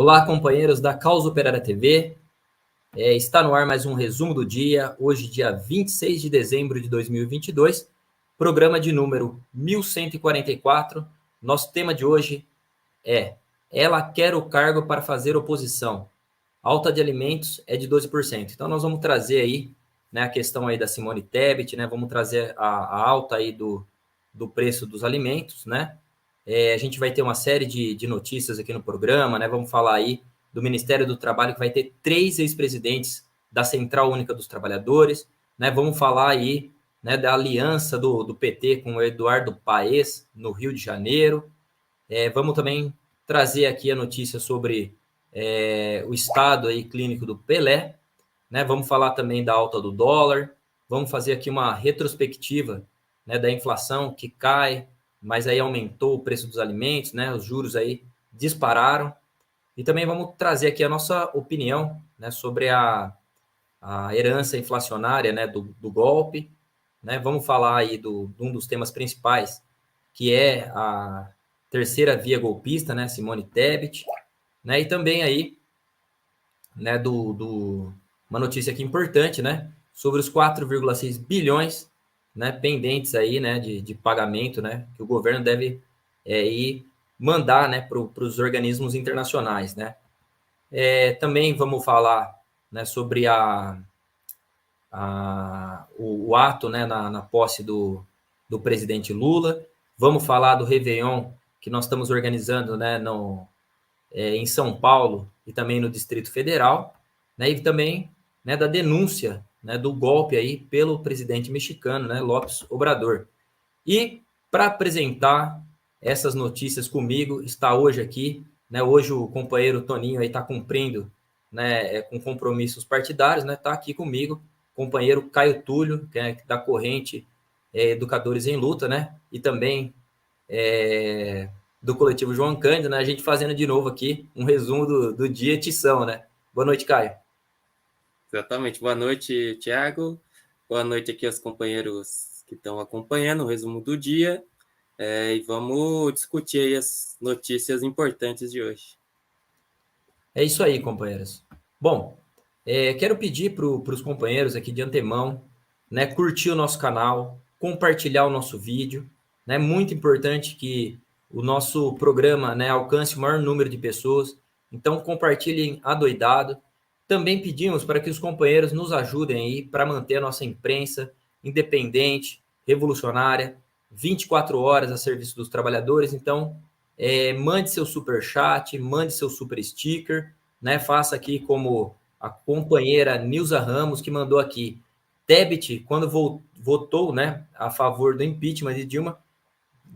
Olá, companheiros da Causa Operária TV. Está no ar mais um resumo do dia, hoje, dia 26 de dezembro de 2022, programa de número 1144. Nosso tema de hoje é: ela quer o cargo para fazer oposição. Alta de alimentos é de 12%. Então, nós vamos trazer aí, né, a questão aí da Simone Tebet, né? Vamos trazer a alta aí do preço dos alimentos, né? A gente vai ter uma série de notícias aqui no programa, né? Vamos falar aí do Ministério do Trabalho, que vai ter 3 ex-presidentes da Central Única dos Trabalhadores, né? Vamos falar aí, né, da aliança do PT com o Eduardo Paes no Rio de Janeiro. Vamos também trazer aqui a notícia sobre o estado aí clínico do Pelé, né? Vamos falar também da alta do dólar, vamos fazer aqui uma retrospectiva, né, da inflação que cai, mas aí aumentou o preço dos alimentos, né? Os juros aí dispararam. E também vamos trazer aqui a nossa opinião, né, sobre a herança inflacionária, né, do golpe, né? Vamos falar aí de um dos temas principais, que é a terceira via golpista, né, Simone Tebet, né? E também aí, né, uma notícia aqui importante, né, sobre os 4,6 bilhões, né, pendentes aí, né, de pagamento, né, que o governo deve ir mandar, né, para os organismos internacionais, né. Também vamos falar, né, sobre o ato, né, na posse do presidente Lula. Vamos falar do Réveillon que nós estamos organizando, né, em São Paulo e também no Distrito Federal, né, e também, né, da denúncia, né, do golpe aí pelo presidente mexicano, né, López Obrador. E para apresentar essas notícias comigo, está hoje aqui, né, hoje o companheiro Toninho aí está cumprindo, né, com compromissos partidários, né, está aqui comigo, companheiro Caio Túlio, que é da corrente Educadores em Luta, né, e também do coletivo João Cândido, né? A gente fazendo de novo aqui um resumo do dia Tição, né? Boa noite, Caio. Exatamente. Boa noite, Thiago. Boa noite aqui aos companheiros que estão acompanhando o resumo do dia. E vamos discutir aí as notícias importantes de hoje. É isso aí, companheiros. Bom, quero pedir para os companheiros aqui de antemão, né, curtir o nosso canal, compartilhar o nosso vídeo, né? Muito importante que o nosso programa, né, alcance o maior número de pessoas. Então, compartilhem adoidado. Também pedimos para que os companheiros nos ajudem aí para manter a nossa imprensa independente, revolucionária, 24 horas a serviço dos trabalhadores. Então, mande seu super chat, mande seu super sticker, né? Faça aqui como a companheira Nilza Ramos, que mandou aqui. Tebet, quando votou, né, a favor do impeachment de Dilma,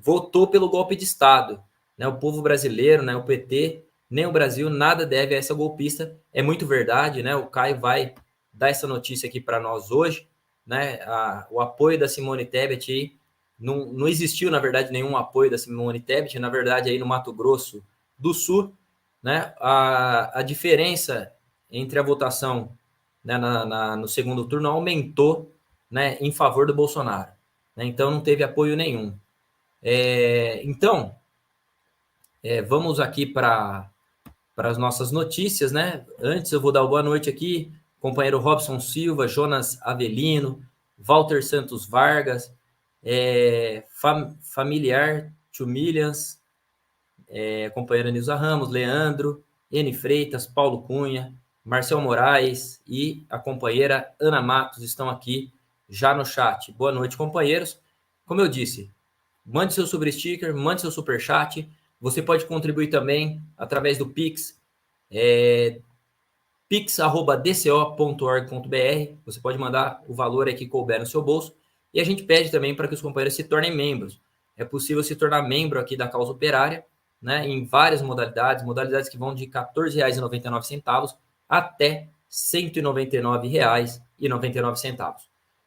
votou pelo golpe de Estado, né? O povo brasileiro, né, o PT, nem o Brasil, nada deve a essa golpista. É muito verdade, né? O Caio vai dar essa notícia aqui para nós hoje, né? O apoio da Simone Tebet aí, não existiu, na verdade, nenhum apoio da Simone Tebet, na verdade, aí no Mato Grosso do Sul, né? A diferença entre a votação, né, no segundo turno aumentou, né, em favor do Bolsonaro, né? Então não teve apoio nenhum. Então, vamos aqui para as nossas notícias, né? Antes eu vou dar boa noite aqui, companheiro Robson Silva, Jonas Avelino, Walter Santos Vargas, familiar Tio Millians, companheira Nilza Ramos, Leandro, N Freitas, Paulo Cunha, Marcel Moraes e a companheira Ana Matos estão aqui já no chat. Boa noite, companheiros. Como eu disse, mande seu super sticker, mande seu super chat. Você pode contribuir também através do Pix, pix@dco.org.br. Você pode mandar o valor aí que couber no seu bolso. E a gente pede também para que os companheiros se tornem membros. É possível se tornar membro aqui da Causa Operária, né, em várias modalidades que vão de R$ 14,99 até R$ 199,99.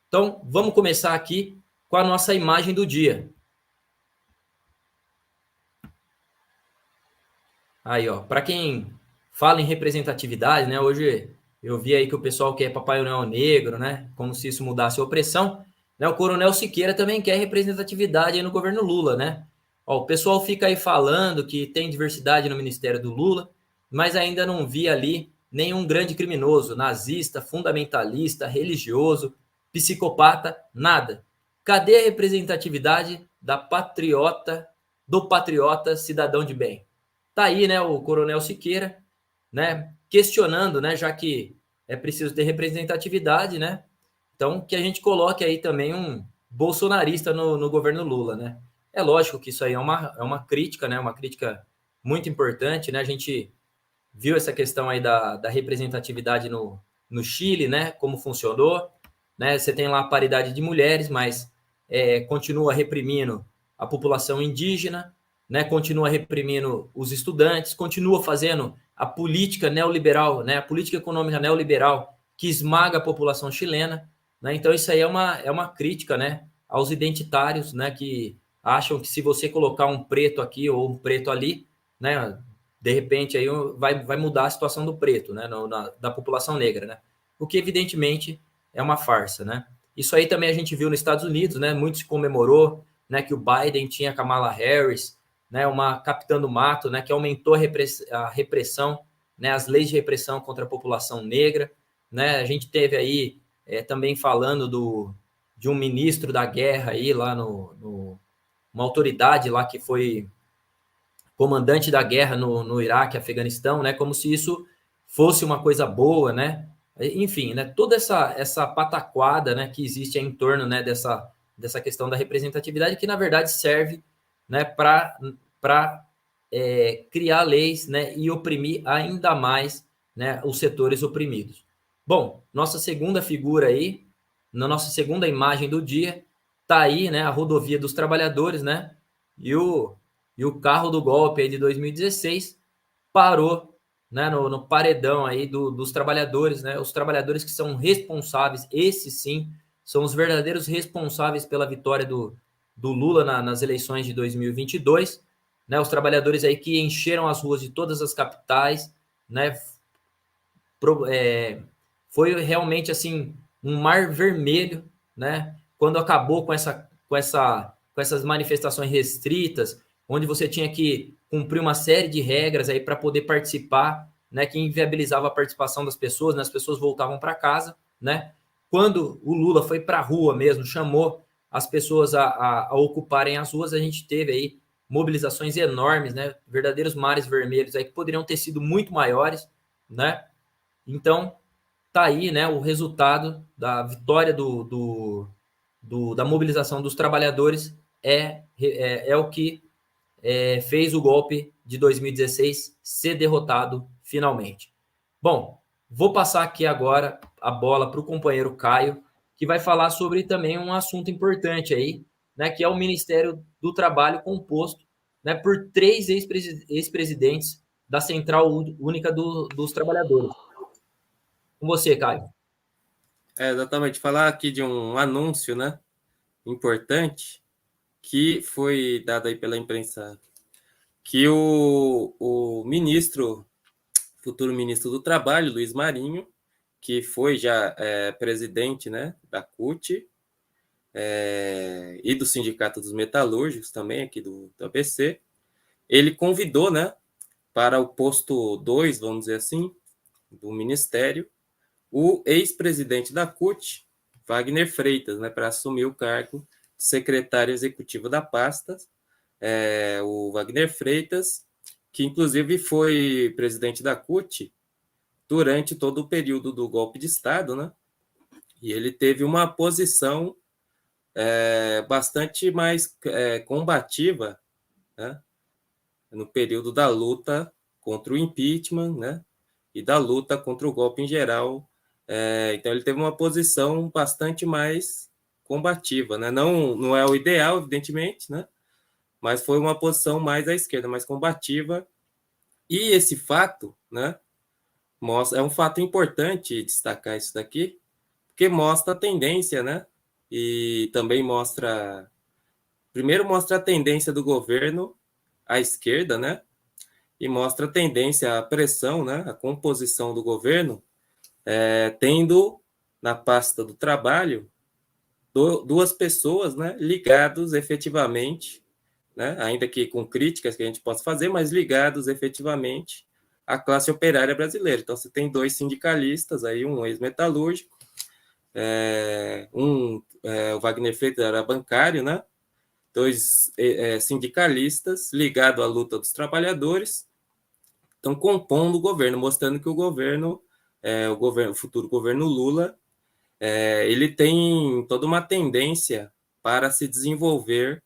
Então, vamos começar aqui com a nossa imagem do dia. Aí, ó, para quem fala em representatividade, né? Hoje eu vi aí que o pessoal quer Papai Noel negro, né? Como se isso mudasse a opressão. Né? O Coronel Siqueira também quer representatividade aí no governo Lula, né? Ó, o pessoal fica aí falando que tem diversidade no ministério do Lula, mas ainda não vi ali nenhum grande criminoso, nazista, fundamentalista, religioso, psicopata, nada. Cadê a representatividade do patriota cidadão de bem? Tá aí, né, o Coronel Siqueira, né, questionando, né, já que é preciso ter representatividade, né? Então, que a gente coloque aí também um bolsonarista no governo Lula, né? É lógico que isso aí é uma crítica, né? Uma crítica muito importante, né? A gente viu essa questão aí da representatividade no Chile, né? Como funcionou, né? Você tem lá a paridade de mulheres, mas continua reprimindo a população indígena, né? Continua reprimindo os estudantes, continua fazendo a política neoliberal, né? A política econômica neoliberal que esmaga a população chilena, né? Então isso aí é uma crítica, né? Aos identitários, né? Que acham que se você colocar um preto aqui ou um preto ali, né? De repente aí vai mudar a situação do preto, né? Da população negra, né? O que evidentemente é uma farsa, né? Isso aí também a gente viu nos Estados Unidos, né? Muito se comemorou, né? Que o Biden tinha a Kamala Harris, né? Uma capitã do mato, né? Que aumentou a repressão, né? As leis de repressão contra a população negra, né? A gente teve aí também falando de um ministro da guerra aí lá uma autoridade lá que foi comandante da guerra no Iraque, Afeganistão, né? Como se isso fosse uma coisa boa, né? Enfim, né? Toda essa pataquada, né? Que existe em torno, né? Dessa questão da representatividade que na verdade serve, né? Para criar leis, né? E oprimir ainda mais, né? Os setores oprimidos. Bom, nossa segunda figura aí, na nossa segunda imagem do dia, tá aí, né? A rodovia dos trabalhadores, né? E o carro do golpe aí de 2016 parou, né, no paredão aí dos trabalhadores, né? Os trabalhadores que são responsáveis, esses sim, são os verdadeiros responsáveis pela vitória do Lula nas eleições de 2022, né? Os trabalhadores aí que encheram as ruas de todas as capitais, né? Foi realmente assim um mar vermelho, né? Quando acabou com essas manifestações restritas, onde você tinha que cumprir uma série de regras aí para poder participar, né? Que inviabilizava a participação das pessoas, né? As pessoas voltavam para casa, né? Quando o Lula foi para a rua mesmo, chamou as pessoas a ocuparem as ruas, a gente teve aí mobilizações enormes, né? Verdadeiros mares vermelhos aí que poderiam ter sido muito maiores, né? Então, tá aí, né, o resultado da vitória da mobilização dos trabalhadores é o que fez o golpe de 2016 ser derrotado finalmente. Bom, vou passar aqui agora a bola para o companheiro Caio, que vai falar sobre também um assunto importante aí, né, que é o Ministério do Trabalho composto, né, por três ex-presidentes da Central Única dos Trabalhadores. Com você, Caio. Exatamente. Falar aqui de um anúncio, né, importante que foi dado aí pela imprensa, que o futuro ministro do Trabalho, Luiz Marinho, que foi já presidente, né, da CUT e do Sindicato dos Metalúrgicos também, aqui do ABC, ele convidou, né, para o posto 2, vamos dizer assim, do Ministério, o ex-presidente da CUT, Wagner Freitas, né, para assumir o cargo de secretário executivo da pasta. O Wagner Freitas, que inclusive foi presidente da CUT durante todo o período do golpe de Estado, né? E ele teve uma posição bastante mais combativa, né, no período da luta contra o impeachment, né, e da luta contra o golpe em geral. Então ele teve uma posição bastante mais combativa, né? Não é o ideal, evidentemente, né? Mas foi uma posição mais à esquerda, mais combativa. E esse fato, né, é um fato importante destacar isso daqui, porque mostra a tendência, né? E também primeiro mostra a tendência do governo à esquerda, né? E mostra a tendência à pressão, né? A composição do governo, tendo na pasta do trabalho duas pessoas, né, ligados efetivamente, né, ainda que com críticas que a gente possa fazer, mas ligados efetivamente a classe operária brasileira. Então, você tem 2 sindicalistas, aí, um ex-metalúrgico, o Wagner Freitas era bancário, né? 2 sindicalistas ligados à luta dos trabalhadores, estão compondo o governo, mostrando que o governo, o futuro governo Lula, ele tem toda uma tendência para se desenvolver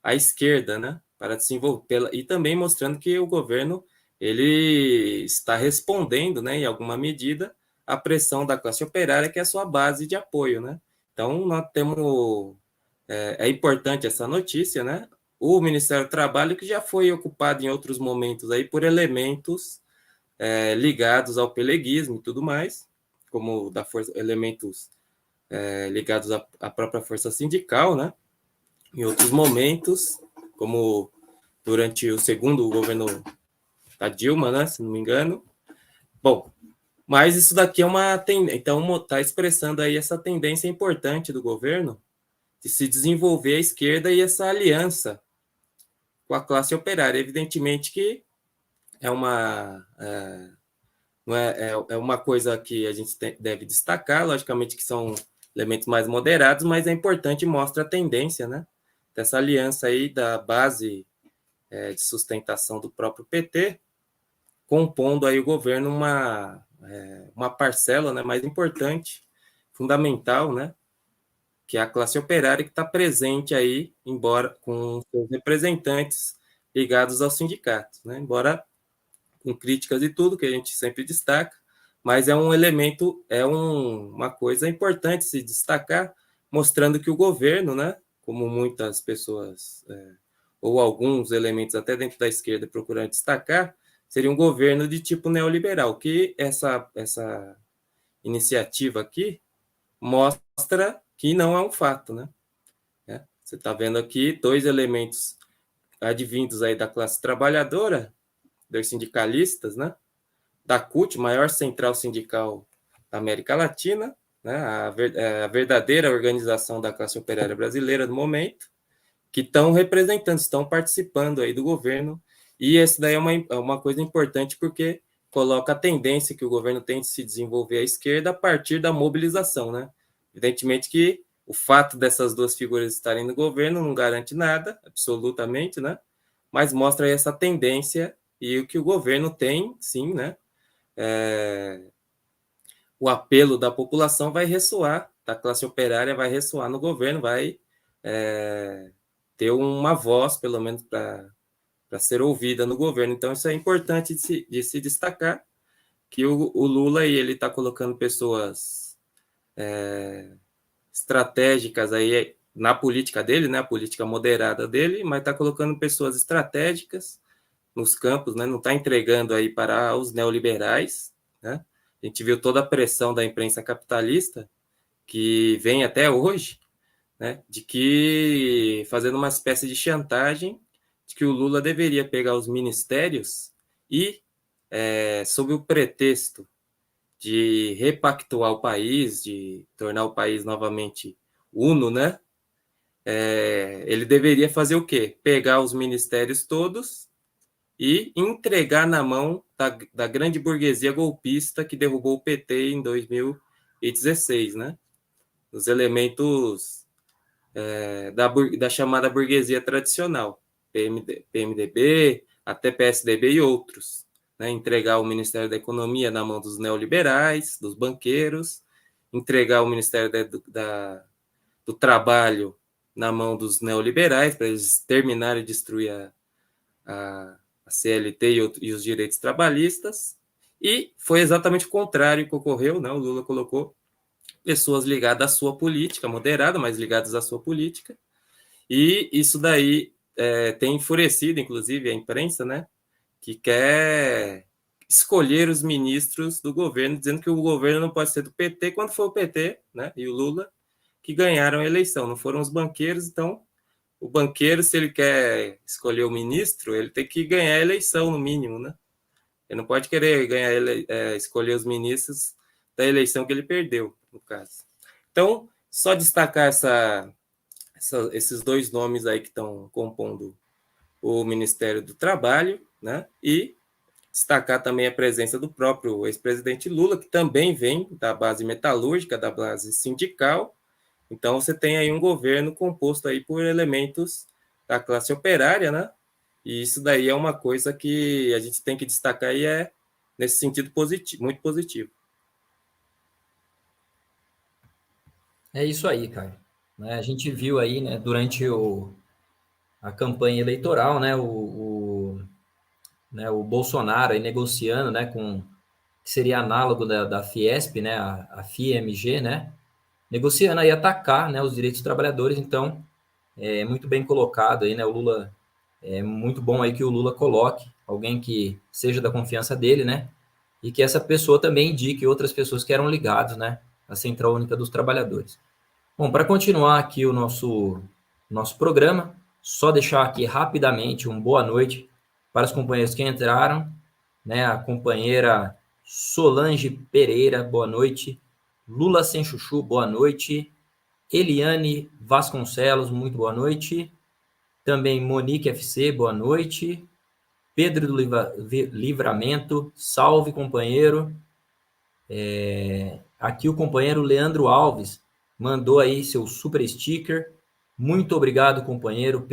à esquerda, né? Para desenvolver, e também mostrando que o governo ele está respondendo, né, em alguma medida, à pressão da classe operária, que é a sua base de apoio, né? Então, nós temos... É importante essa notícia, né? O Ministério do Trabalho, que já foi ocupado em outros momentos aí por elementos ligados ao peleguismo e tudo mais, como da força, elementos ligados à própria força sindical, né? Em outros momentos, como durante o segundo governo da Dilma, né? Se não me engano. Bom, mas isso daqui é uma tendência, então está expressando aí essa tendência importante do governo de se desenvolver a esquerda e essa aliança com a classe operária. Evidentemente que é uma uma coisa que a gente deve destacar, logicamente que são elementos mais moderados, mas é importante e mostra a tendência, né, dessa aliança aí da base de sustentação do próprio PT, compondo aí o governo uma parcela, né, mais importante, fundamental, né, que é a classe operária, que está presente aí, embora com seus representantes ligados aos sindicatos, né, embora com críticas e tudo, que a gente sempre destaca, mas é um elemento, uma coisa importante se destacar, mostrando que o governo, né, como muitas pessoas, ou alguns elementos até dentro da esquerda procuram destacar, seria um governo de tipo neoliberal, que essa iniciativa aqui mostra que não é um fato, né? Você está vendo aqui 2 elementos advindos aí da classe trabalhadora, 2 sindicalistas, né? Da CUT, maior central sindical da América Latina, né? A verdadeira organização da classe operária brasileira no momento, que estão representando, estão participando aí do governo, e essa daí é uma coisa importante porque coloca a tendência que o governo tem de se desenvolver à esquerda a partir da mobilização, né? Evidentemente que o fato dessas 2 figuras estarem no governo não garante nada, absolutamente, né? Mas mostra essa tendência e o que o governo tem, sim, né? O apelo da população vai ressoar, da classe operária vai ressoar no governo, vai ter uma voz, pelo menos, para ser ouvida no governo. Então, isso é importante de se destacar, que o Lula ele está colocando pessoas estratégicas aí na política dele, né, a política moderada dele, mas está colocando pessoas estratégicas nos campos, né, não está entregando aí para os neoliberais, né? A gente viu toda a pressão da imprensa capitalista, que vem até hoje, né, de que fazendo uma espécie de chantagem de que o Lula deveria pegar os ministérios e, sob o pretexto de repactuar o país, de tornar o país novamente uno, né, ele deveria fazer o quê? Pegar os ministérios todos e entregar na mão da grande burguesia golpista que derrubou o PT em 2016, né? Os elementos da chamada burguesia tradicional, PMDB, até PSDB e outros. Né? Entregar o Ministério da Economia na mão dos neoliberais, dos banqueiros, entregar o Ministério do Trabalho na mão dos neoliberais, para eles terminarem de destruir a CLT e os direitos trabalhistas, e foi exatamente o contrário que ocorreu, né? O Lula colocou pessoas ligadas à sua política, moderada, mas ligadas à sua política, e isso daí tem enfurecido, inclusive, a imprensa, né? Que quer escolher os ministros do governo, dizendo que o governo não pode ser do PT, quando foi o PT, né? E o Lula que ganharam a eleição, não foram os banqueiros, então o banqueiro, se ele quer escolher o ministro, ele tem que ganhar a eleição, no mínimo, né? Ele não pode querer escolher os ministros da eleição que ele perdeu, no caso. Então, só destacar esses 2 nomes aí que estão compondo o Ministério do Trabalho, né? E destacar também a presença do próprio ex-presidente Lula, que também vem da base metalúrgica, da base sindical. Então, você tem aí um governo composto aí por elementos da classe operária, né? E isso daí é uma coisa que a gente tem que destacar e é nesse sentido positivo, muito positivo. É isso aí, cara. Né, a gente viu aí, né, durante a campanha eleitoral, né, o Bolsonaro aí negociando, né, que seria análogo da Fiesp, né, a FIMG, né, negociando aí atacar, né, os direitos dos trabalhadores. Então, é muito bem colocado aí, né, o Lula, é muito bom aí que o Lula coloque alguém que seja da confiança dele, né, e que essa pessoa também indique outras pessoas que eram ligadas, né, à Central Única dos Trabalhadores. Bom, para continuar aqui o nosso programa, só deixar aqui rapidamente uma boa noite para os companheiros que entraram, né? A companheira Solange Pereira, boa noite. Lula Sem Chuchu, boa noite. Eliane Vasconcelos, muito boa noite. Também Monique FC, boa noite. Pedro do Livramento, salve companheiro. Aqui o companheiro Leandro Alves mandou aí seu super sticker. Muito obrigado, companheiro,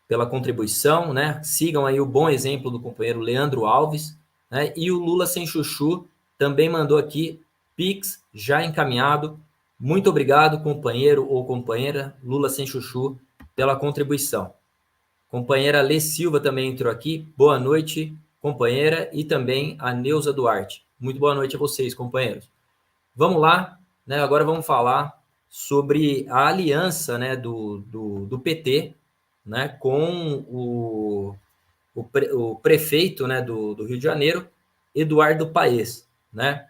pela contribuição, né? Sigam aí o bom exemplo do companheiro Leandro Alves, né? E o Lula Sem Chuchu também mandou aqui Pix já encaminhado. Muito obrigado, companheiro ou companheira Lula Sem Chuchu, pela contribuição. Companheira Lê Silva também entrou aqui. Boa noite, companheira, e também a Neuza Duarte. Muito boa noite a vocês, companheiros. Vamos lá, né? Agora vamos falar sobre a aliança, né, do PT, né, com o prefeito, né, do Rio de Janeiro, Eduardo Paes, né?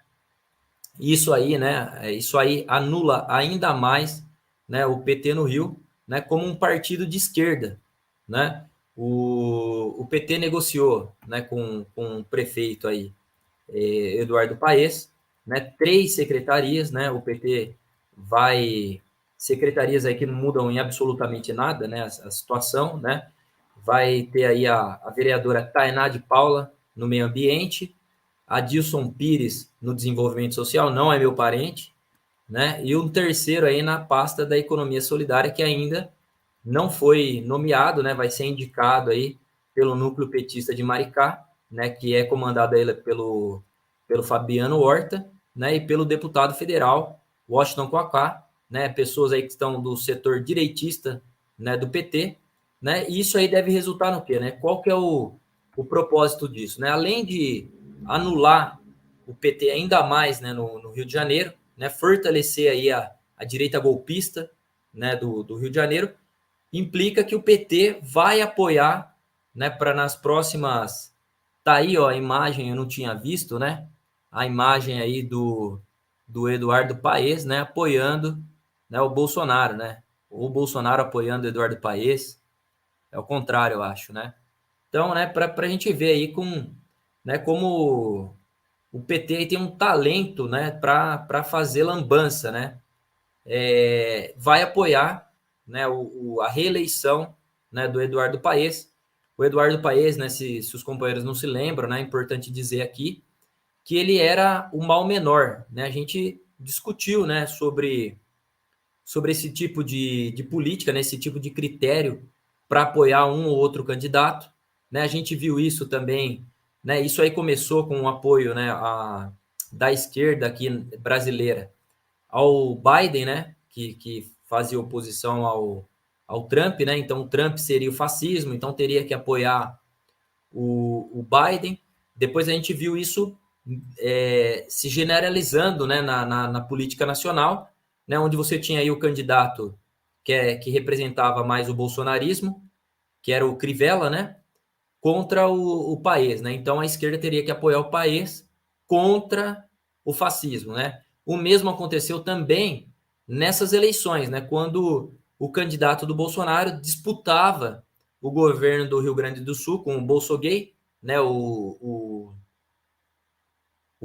Isso aí, né? Isso aí anula ainda mais, né, o PT no Rio, né, como um partido de esquerda, né? O PT negociou, né, com o prefeito aí, Eduardo Paes, né, 3 secretarias, né? O PT vai secretarias aí que não mudam em absolutamente nada, né? A situação, né? Vai ter aí a vereadora Tainá de Paula no meio ambiente, Adilson Pires no desenvolvimento social, não é meu parente, né? E um terceiro aí na pasta da economia solidária, que ainda não foi nomeado, né? Vai ser indicado aí pelo núcleo petista de Maricá, né? Que é comandado aí pelo Fabiano Horta, né? E pelo deputado federal Washington Quacá, né? Pessoas aí que estão do setor direitista, né? Do PT, né? E isso aí deve resultar no quê, né? Qual que é o propósito disso, né? Além de anular o PT ainda mais, né? No Rio de Janeiro, né? Fortalecer aí a direita golpista, né? Do Rio de Janeiro, implica que o PT vai apoiar, né, para nas próximas. Tá aí, ó, a imagem, eu não tinha visto, né? A imagem aí do Eduardo Paes, né, apoiando, né, o Bolsonaro, né? O Bolsonaro apoiando o Eduardo Paes. É o contrário, eu acho, né? Então, né, para a gente ver aí né, como o PT aí tem um talento, né, para fazer lambança, né? Vai apoiar, né, a reeleição, né, do Eduardo Paes. O Eduardo Paes, né, se os companheiros não se lembram, né, é importante dizer aqui que ele era o mal menor, né? A gente discutiu, né, sobre esse tipo de política, né, esse tipo de critério para apoiar um ou outro candidato, né? A gente viu isso também, né? Isso aí começou com o apoio, né, da esquerda aqui brasileira ao Biden, né, que fazia oposição ao Trump, né? Então o Trump seria o fascismo, então teria que apoiar o Biden. Depois a gente viu isso se generalizando, né, na política nacional, né, onde você tinha aí o candidato que representava mais o bolsonarismo, que era o Crivella, né, contra o Paes, né? Então a esquerda teria que apoiar o Paes contra o fascismo, né? O mesmo aconteceu também nessas eleições, né? Quando o candidato do Bolsonaro disputava o governo do Rio Grande do Sul com o Bolsogay, né? O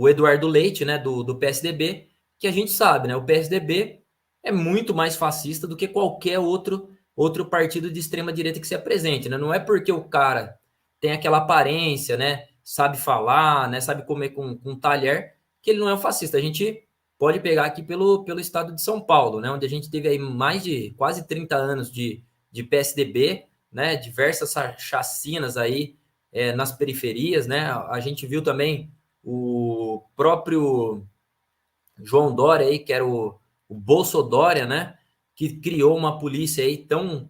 Eduardo Leite, né? Do PSDB, que a gente sabe, né? O PSDB é muito mais fascista do que qualquer outro partido de extrema direita que se apresente, né? Não é porque o cara tem aquela aparência, né? Sabe falar, né? Sabe comer com talher, que ele não é um fascista. A gente pode pegar aqui pelo estado de São Paulo, né? Onde a gente teve aí mais de quase 30 anos de PSDB, né? Diversas chacinas aí nas periferias, né? A gente viu também o próprio João Dória aí, que era o Bolsodória, né? Que criou uma polícia aí tão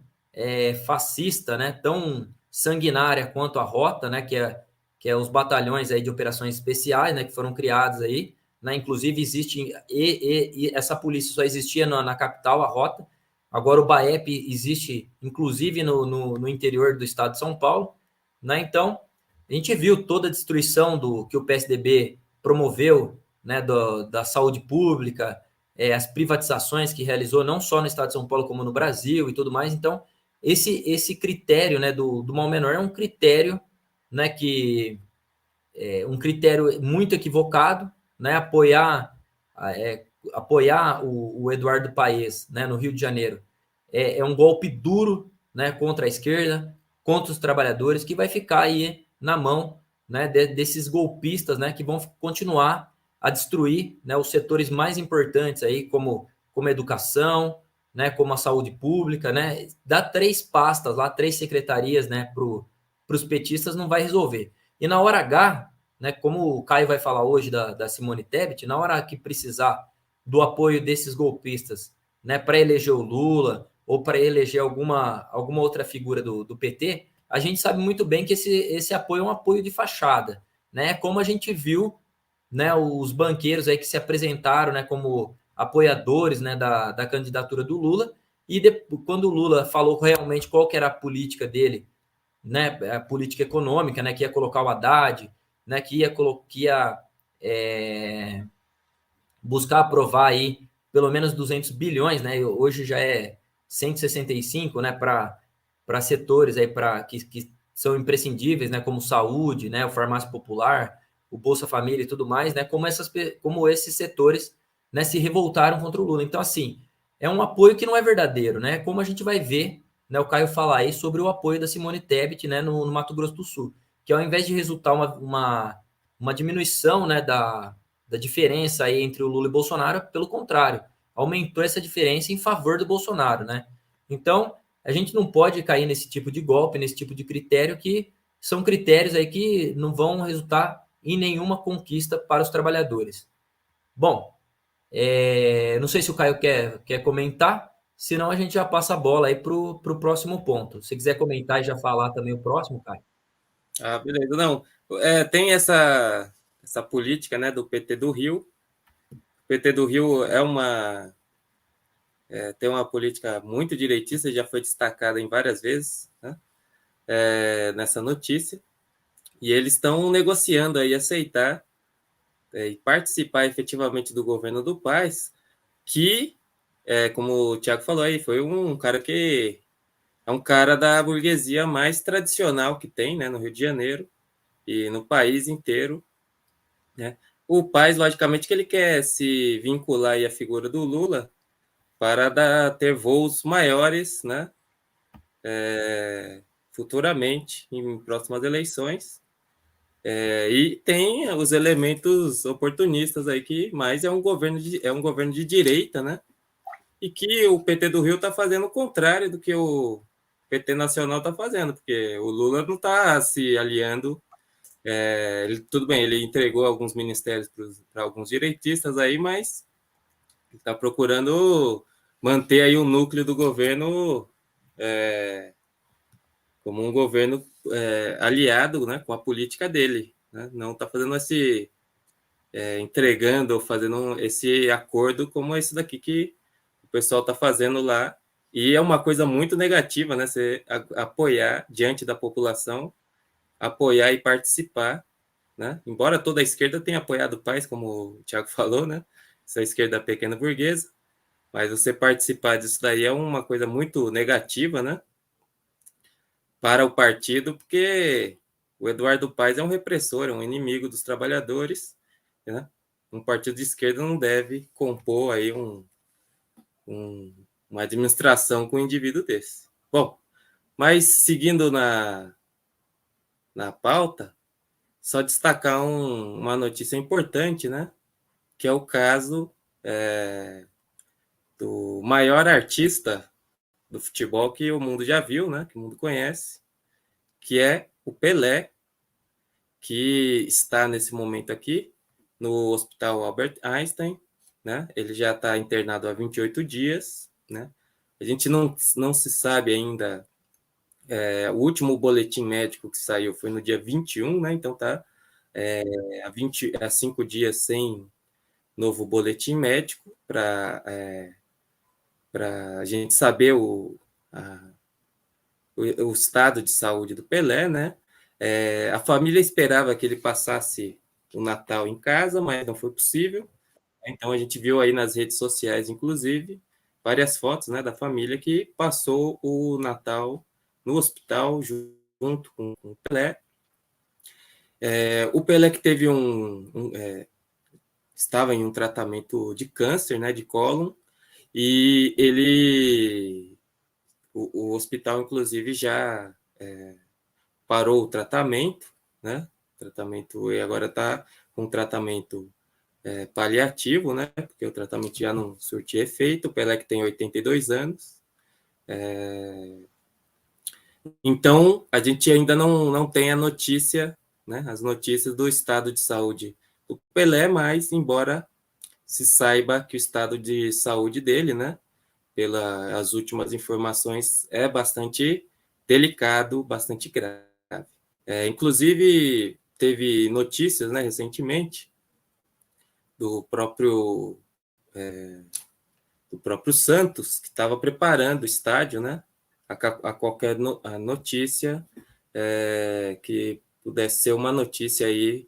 fascista, né? Tão sanguinária quanto a Rota, né? Que é os batalhões aí de operações especiais, né? Que foram criados aí, né? Inclusive existe e essa polícia só existia na capital, a Rota. Agora o BAEP existe, inclusive no interior do estado de São Paulo, né? Então a gente viu toda a destruição do que o PSDB promoveu, né, da saúde pública, as privatizações que realizou não só no estado de São Paulo, como no Brasil e tudo mais. Então, esse critério, né, do mal menor é um critério, né, que é um critério muito equivocado, né, apoiar o Eduardo Paes, né, no Rio de Janeiro é um golpe duro, né, contra a esquerda, contra os trabalhadores, que vai ficar aí na mão, né, desses golpistas, né, que vão continuar a destruir, né, os setores mais importantes aí, como a educação, né, como a saúde pública, né, dá 3 pastas lá, 3 secretarias, né, para os petistas não vai resolver. E na hora H, né, como o Caio vai falar hoje da Simone Tebet, na hora que precisar do apoio desses golpistas, né, para eleger o Lula ou para eleger alguma outra figura do PT, a gente sabe muito bem que esse apoio é um apoio de fachada, né? Como a gente viu, né, os banqueiros aí que se apresentaram, né, como apoiadores, né, da candidatura do Lula, e quando o Lula falou realmente qual que era a política dele, né, a política econômica, né, que ia colocar o Haddad, né, que ia buscar aprovar aí pelo menos 200 bilhões, né? Hoje já é 165, né, para setores aí que são imprescindíveis, né, como saúde, né, o farmácia popular, o Bolsa Família e tudo mais, né? Como esses setores, né, se revoltaram contra o Lula. Então, assim, é um apoio que não é verdadeiro, né? Como a gente vai ver, né, o Caio falar aí sobre o apoio da Simone Tebet, né, no Mato Grosso do Sul, que ao invés de resultar uma diminuição, né, da diferença aí entre o Lula e o Bolsonaro, pelo contrário, aumentou essa diferença em favor do Bolsonaro, né? Então, a gente não pode cair nesse tipo de golpe, nesse tipo de critério, que são critérios aí que não vão resultar em nenhuma conquista para os trabalhadores. Bom, não sei se o Caio quer comentar, senão a gente já passa a bola aí para o próximo ponto. Se quiser comentar e já falar também o próximo, Caio. Ah, beleza. Não, tem essa política, né, do PT do Rio. O PT do Rio tem uma política muito direitista, já foi destacada em várias vezes, né, nessa notícia. E eles estão negociando aí aceitar e participar efetivamente do governo do Paes, que, como o Thiago falou aí, foi um cara que é um cara da burguesia mais tradicional que tem, né, no Rio de Janeiro e no país inteiro, né? O Paes, logicamente, que ele quer se vincular aí à figura do Lula para ter voos maiores, né, futuramente, em próximas eleições. E tem os elementos oportunistas aí que mais é um governo de direita, né? E que o PT do Rio está fazendo o contrário do que o PT nacional está fazendo, porque o Lula não está se aliando. Tudo bem, ele entregou alguns ministérios para alguns direitistas aí, mas ele está procurando manter aí o núcleo do governo como um governo aliado, né, com a política dele, né? Não está fazendo entregando ou fazendo esse acordo como esse daqui que o pessoal está fazendo lá. E é uma coisa muito negativa, né? Você apoiar diante da população, apoiar e participar, né? Embora toda a esquerda tenha apoiado o Paes, como o Thiago falou, né? Essa esquerda pequena burguesa, mas você participar disso daí é uma coisa muito negativa, né? Para o partido, porque o Eduardo Paes é um repressor, é um inimigo dos trabalhadores, né? Um partido de esquerda não deve compor aí uma administração com um indivíduo desse. Bom, mas seguindo na pauta, só destacar uma notícia importante, né? Que é o caso do maior artista do futebol que o mundo já viu, né? Que o mundo conhece, que é o Pelé, que está nesse momento aqui no Hospital Albert Einstein, né? Ele já está internado há 28 dias, né? A gente não se sabe ainda, o último boletim médico que saiu foi no dia 21, né? Então tá há 5 dias sem novo boletim médico para a gente saber o estado de saúde do Pelé, né? A família esperava que ele passasse o Natal em casa, mas não foi possível. Então a gente viu aí nas redes sociais, inclusive, várias fotos, né, da família que passou o Natal no hospital junto com o Pelé. O Pelé que teve estava em um tratamento de câncer, né, de cólon, e o hospital, inclusive, já parou o tratamento, né? Tratamento, e agora está com tratamento paliativo, né? Porque o tratamento já não surtia efeito. O Pelé que tem 82 anos. Então, a gente ainda não tem a notícia, né? As notícias do estado de saúde do Pelé, mas embora se saiba que o estado de saúde dele, né? Pelas últimas informações, é bastante delicado, bastante grave. Inclusive, teve notícias, né, recentemente do próprio Santos, que estava preparando o estádio, né, a qualquer notícia que pudesse ser uma notícia aí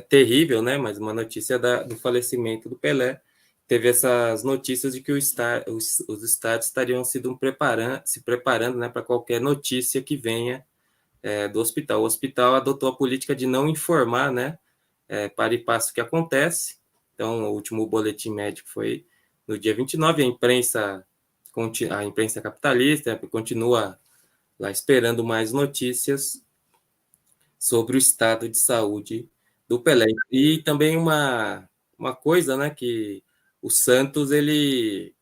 terrível, né, mas uma notícia do falecimento do Pelé. Teve essas notícias de que os estádios estariam se preparando, né, para qualquer notícia que venha do hospital. O hospital adotou a política de não informar, né, para e passo o que acontece. Então, o último boletim médico foi no dia 29, a imprensa capitalista continua lá esperando mais notícias sobre o estado de saúde do Pelé. E também uma coisa, né, que o Santos, ele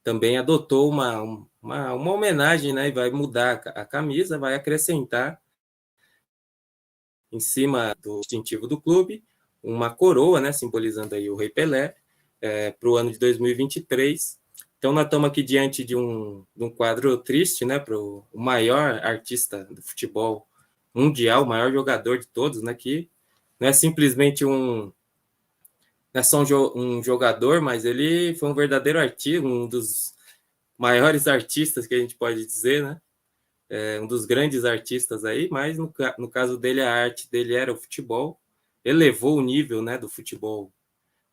também adotou uma homenagem, né, e vai mudar a camisa, vai acrescentar em cima do distintivo do clube uma coroa, né, simbolizando aí o Rei Pelé, para o ano de 2023. Então, nós estamos aqui diante de um quadro triste, né, para o maior artista do futebol mundial, o maior jogador de todos, né, que não é simplesmente não é só um jogador, mas ele foi um verdadeiro artista, um dos maiores artistas que a gente pode dizer, né? Um dos grandes artistas aí, mas no caso dele, a arte dele era o futebol, elevou o nível, né, do futebol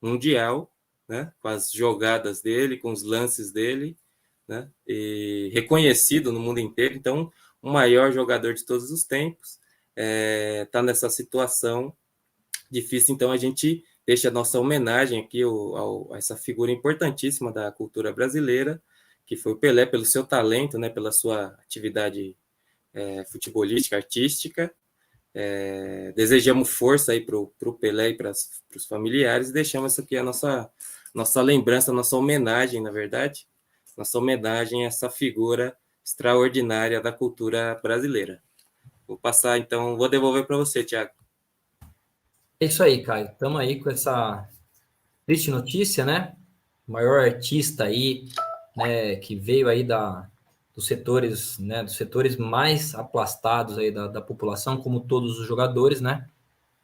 mundial, né, com as jogadas dele, com os lances dele, né, e reconhecido no mundo inteiro. Então, o maior jogador de todos os tempos está nessa situação difícil. Então, a gente deixa a nossa homenagem aqui a essa figura importantíssima da cultura brasileira, que foi o Pelé, pelo seu talento, né, pela sua atividade futebolística, artística. Desejamos força aí para o Pelé e para os familiares, e deixamos aqui a nossa lembrança, nossa homenagem, na verdade, nossa homenagem a essa figura extraordinária da cultura brasileira. Vou passar, então, vou devolver para você, Thiago. É isso aí, Caio. Estamos aí com essa triste notícia, né? O maior artista aí, né, que veio aí dos setores, né, dos setores mais aplastados aí da população, como todos os jogadores, né?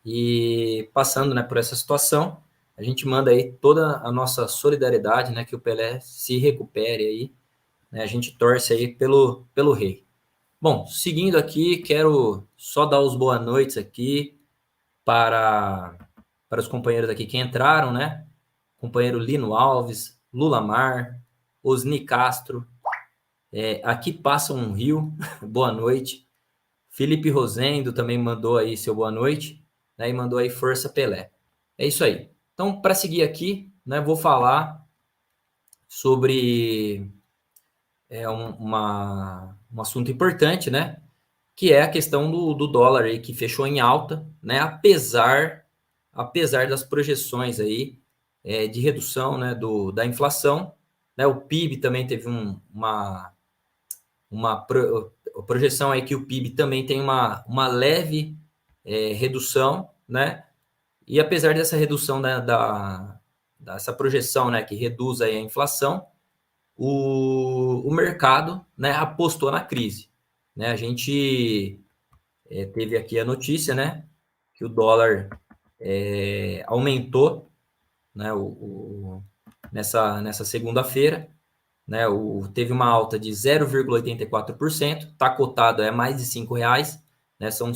E passando, né, por essa situação, a gente manda aí toda a nossa solidariedade, né, que o Pelé se recupere aí, né? A gente torce aí pelo rei. Bom, seguindo aqui, quero só dar os boas noites aqui para os companheiros aqui que entraram, né? Companheiro Lino Alves, Lula Mar, Osni Castro, aqui passa um rio, boa noite. Felipe Rosendo também mandou aí seu boa noite, né? E mandou aí Força Pelé. É isso aí. Então, para seguir aqui, né, vou falar sobre um assunto importante, né? que é a questão do dólar aí, que fechou em alta, né? Apesar das projeções aí de redução, né, da inflação, né? O PIB também teve uma projeção aí que o PIB também tem uma leve redução, né? E apesar dessa redução dessa projeção, né, que reduz aí a inflação, o mercado, né, apostou na crise, né? A gente teve aqui a notícia, né, que o dólar aumentou, né, nessa segunda-feira, né, teve uma alta de 0,84%, está cotado mais de R$ 5, né, são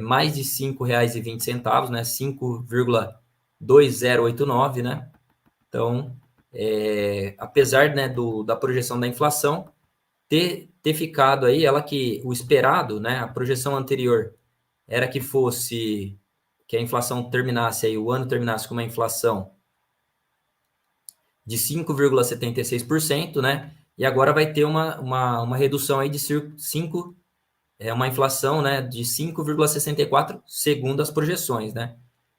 mais de R$ 5,20, né, 5,2089, né, então, apesar, né, da projeção da inflação ter ficado aí, o esperado, né, a projeção anterior era que a inflação terminasse aí, o ano terminasse com uma inflação de 5,76%, né? E agora vai ter uma redução aí de 5, uma inflação, né, de 5,64 segundo as projeções, né?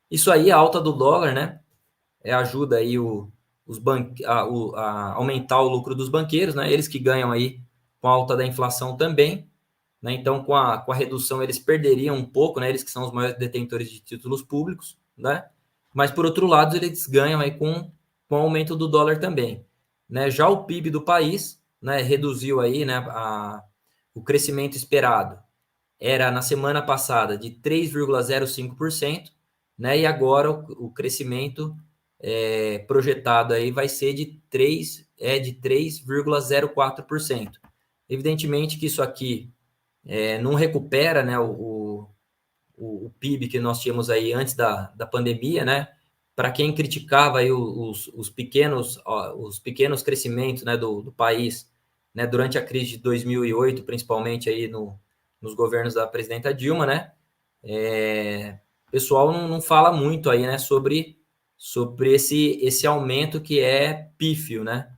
Isso aí, a alta do dólar, né, ajuda aí a aumentar o lucro dos banqueiros, né? Eles que ganham aí com a alta da inflação também, né? Então, com a redução, eles perderiam um pouco, né? Eles que são os maiores detentores de títulos públicos, né? Mas, por outro lado, eles ganham aí com o aumento do dólar também, né? Já o PIB do país, né, reduziu aí, né, o crescimento esperado era na semana passada de 3,05%, né? E agora o crescimento projetado aí vai ser de 3,04%. Evidentemente que isso aqui não recupera, né, o PIB que nós tínhamos aí antes da pandemia, né? Para quem criticava aí os pequenos crescimentos, né, do país, né, durante a crise de 2008, principalmente aí nos governos da presidenta Dilma, né? O pessoal não fala muito aí, né, sobre esse aumento que é pífio, né?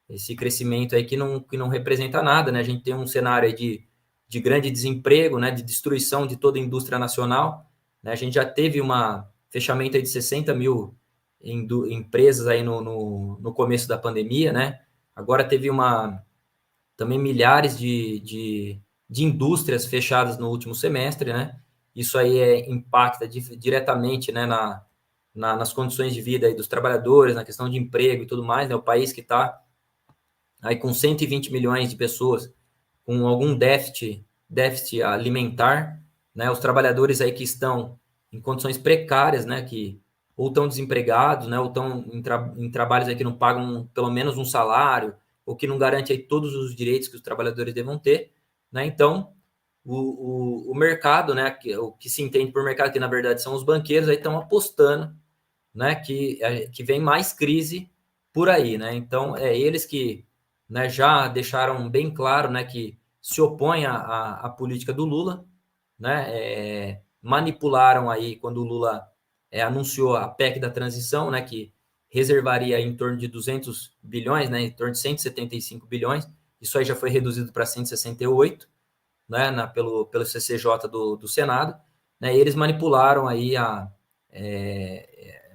Esse crescimento aí que não representa nada, né? A gente tem um cenário aí de grande desemprego, né? De destruição de toda a indústria nacional, né? A gente já teve fechamento aí de 60 mil empresas aí no começo da pandemia, né? Agora teve também milhares de indústrias fechadas no último semestre, né? Isso aí impacta diretamente, né, nas condições de vida aí dos trabalhadores, na questão de emprego e tudo mais, né? O país que está aí com 120 milhões de pessoas com algum déficit alimentar, né? Os trabalhadores aí que estão em condições precárias, né? Que ou estão desempregados, né? Ou estão em trabalhos aí que não pagam pelo menos um salário, ou que não garante aí todos os direitos que os trabalhadores devam ter, né? Então, o mercado, né? O que se entende por mercado, que na verdade são os banqueiros, aí estão apostando, né? Que vem mais crise por aí, né? Então, eles que, né, já deixaram bem claro, né, que se opõem à política do Lula, né, manipularam aí quando o Lula anunciou a PEC da transição, né, que reservaria em torno de 200 bilhões, né, em torno de 175 bilhões, isso aí já foi reduzido para 168, né, pelo CCJ do Senado, né, e eles manipularam aí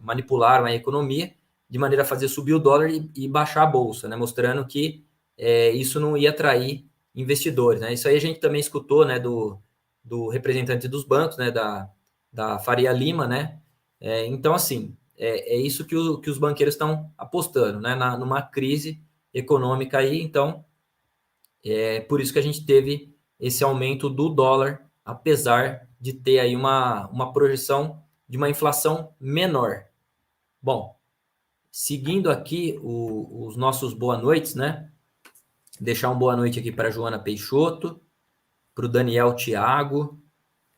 manipularam a economia de maneira a fazer subir o dólar e baixar a bolsa, né, mostrando que isso não ia atrair investidores, né? Isso aí a gente também escutou, né, do representante dos bancos, né, da Faria Lima, né? Então, assim, é isso que os banqueiros estão apostando, né, numa crise econômica aí. Então, por isso que a gente teve esse aumento do dólar, apesar de ter aí uma projeção de uma inflação menor. Bom, seguindo aqui os nossos boa noites, né? Deixar uma boa noite aqui para a Joana Peixoto, para o Daniel Thiago,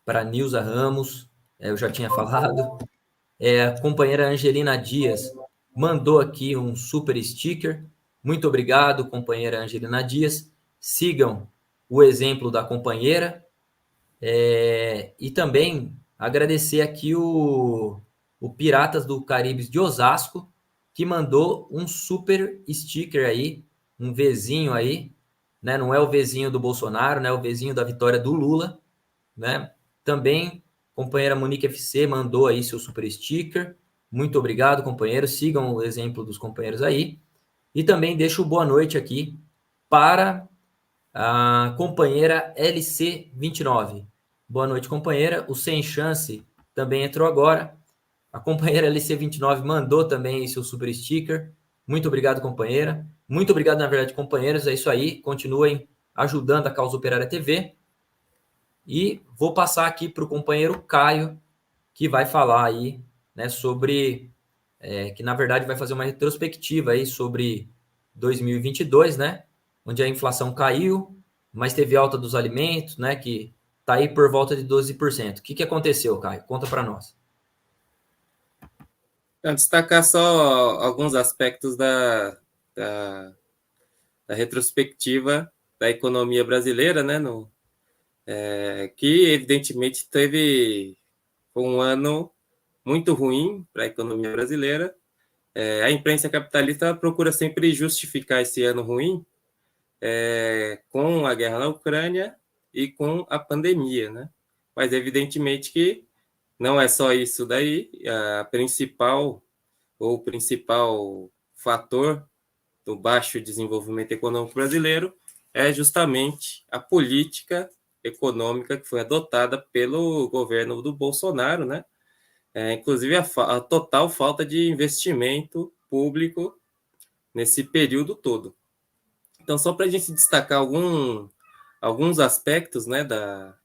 para a Nilza Ramos, eu já tinha falado. A companheira Angelina Dias mandou aqui um super sticker. Muito obrigado, companheira Angelina Dias. Sigam o exemplo da companheira. E também agradecer aqui o Piratas do Caribe de Osasco, que mandou um super sticker aí, um Vzinho aí, né? Não é o vizinho do Bolsonaro, né? O vizinho da vitória do Lula, né? Também, companheira Monique FC mandou aí seu super sticker. Muito obrigado, companheiro. Sigam o exemplo dos companheiros aí. E também deixo boa noite aqui para a companheira LC29. Boa noite, companheira. O Sem Chance também entrou agora. A companheira LC29 mandou também seu super sticker. Muito obrigado, companheira. Muito obrigado, na verdade, companheiros. É isso aí. Continuem ajudando a Causa Operária TV. E vou passar aqui para o companheiro Caio, que vai falar aí, né, sobre, que na verdade vai fazer uma retrospectiva aí sobre 2022, né, onde a inflação caiu, mas teve alta dos alimentos, né, que está aí por volta de 12%. O que aconteceu, Caio? Conta para nós. Então, destacar só alguns aspectos da, da retrospectiva da economia brasileira, né, que evidentemente teve um ano muito ruim para a economia brasileira. A imprensa capitalista procura sempre justificar esse ano ruim com a guerra na Ucrânia e com a pandemia, né? Mas evidentemente que não é só isso daí. O principal fator do baixo desenvolvimento econômico brasileiro é justamente a política econômica que foi adotada pelo governo do Bolsonaro, né? Inclusive a total falta de investimento público nesse período todo. Então, só para a gente destacar alguns aspectos, né, da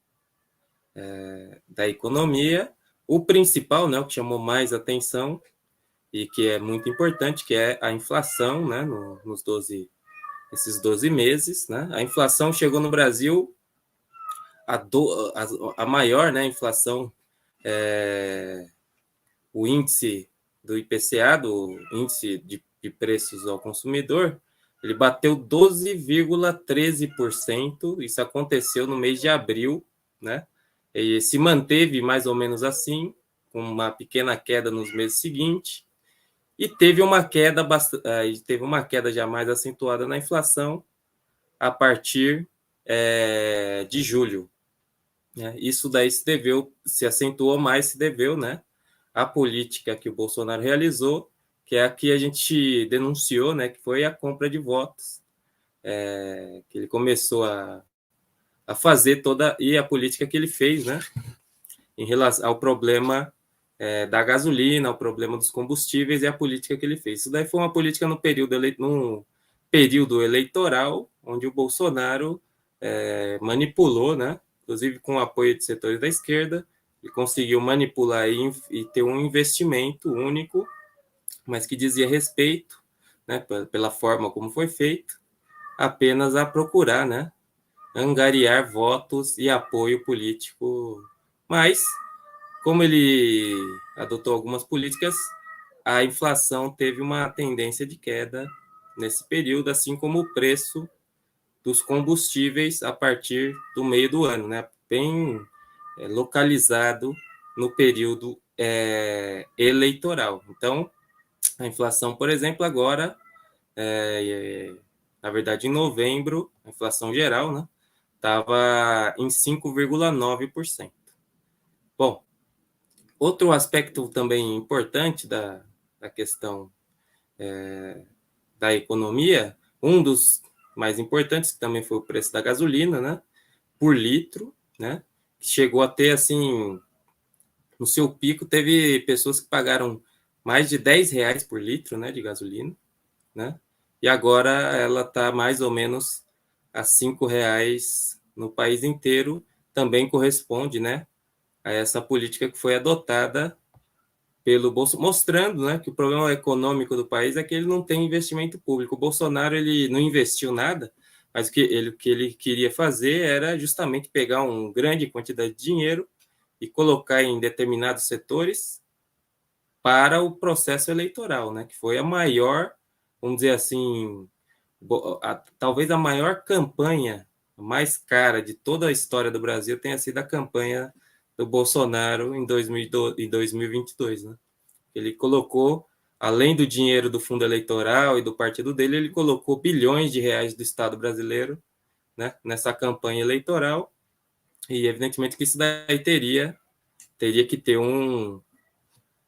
economia, o principal, né, o que chamou mais atenção e que é muito importante, que é a inflação, né, esses 12 meses. Né? A inflação chegou no Brasil a maior, né, inflação, o índice do IPCA, do índice de preços ao consumidor, ele bateu 12,13%. Isso aconteceu no mês de abril, né? E se manteve mais ou menos assim, com uma pequena queda nos meses seguintes, e teve uma queda já mais acentuada na inflação a partir de julho. Né? Isso daí se acentuou mais, se deveu, né, à política que o Bolsonaro realizou, que é a que a gente denunciou, né, que foi a compra de votos, que ele começou a fazer e a política que ele fez, né, em relação ao problema da gasolina, ao problema dos combustíveis, e a política que ele fez. Isso daí foi uma política num período eleitoral, onde o Bolsonaro manipulou, né, inclusive com o apoio de setores da esquerda, ele conseguiu manipular e ter um investimento único, mas que dizia respeito, né, pela forma como foi feito, apenas a procurar, né, angariar votos e apoio político. Mas, como ele adotou algumas políticas, a inflação teve uma tendência de queda nesse período, assim como o preço dos combustíveis a partir do meio do ano, né? Bem localizado no período eleitoral. Então, a inflação, por exemplo, agora, na verdade, em novembro, a inflação geral, né, estava em 5,9%. Bom, outro aspecto também importante da questão da economia, um dos mais importantes, que também foi o preço da gasolina, né, por litro, né, que chegou a ter, assim, no seu pico, teve pessoas que pagaram mais de R$ 10 por litro, né, de gasolina, né, e agora ela está mais ou menos a R$ 5 no país inteiro, também corresponde, né, a essa política que foi adotada pelo Bolsonaro, mostrando, né, que o problema econômico do país é que ele não tem investimento público. O Bolsonaro ele não investiu nada, mas o que ele queria fazer era justamente pegar uma grande quantidade de dinheiro e colocar em determinados setores para o processo eleitoral, né, que foi a maior, vamos dizer assim, talvez a maior campanha mais cara de toda a história do Brasil tenha sido a campanha do Bolsonaro em 2022, né? Ele colocou, além do dinheiro do fundo eleitoral e do partido dele, ele colocou bilhões de reais do Estado brasileiro né, nessa campanha eleitoral, e evidentemente que isso daí teria que ter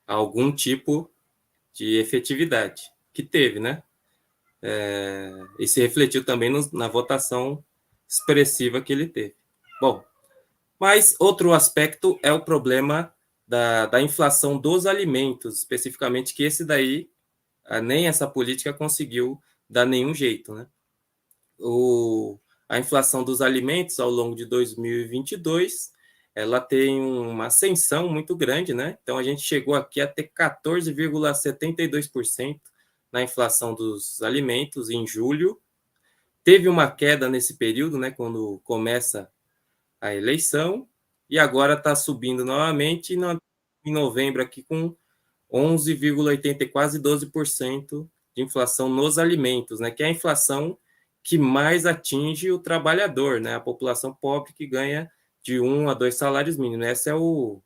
algum tipo de efetividade, que teve, né? E se refletiu também na votação expressiva que ele teve. Bom, mas outro aspecto é o problema da inflação dos alimentos, especificamente, que esse daí, nem essa política conseguiu dar nenhum jeito, né? A inflação dos alimentos ao longo de 2022, ela tem uma ascensão muito grande, né? Então a gente chegou aqui a ter 14,72% na inflação dos alimentos em julho. Teve uma queda nesse período, né, quando começa a eleição, e agora está subindo novamente em novembro aqui com 11,80, quase 12% de inflação nos alimentos, né, que é a inflação que mais atinge o trabalhador, né, a população pobre que ganha de 1 a 2 salários mínimos. Esse é o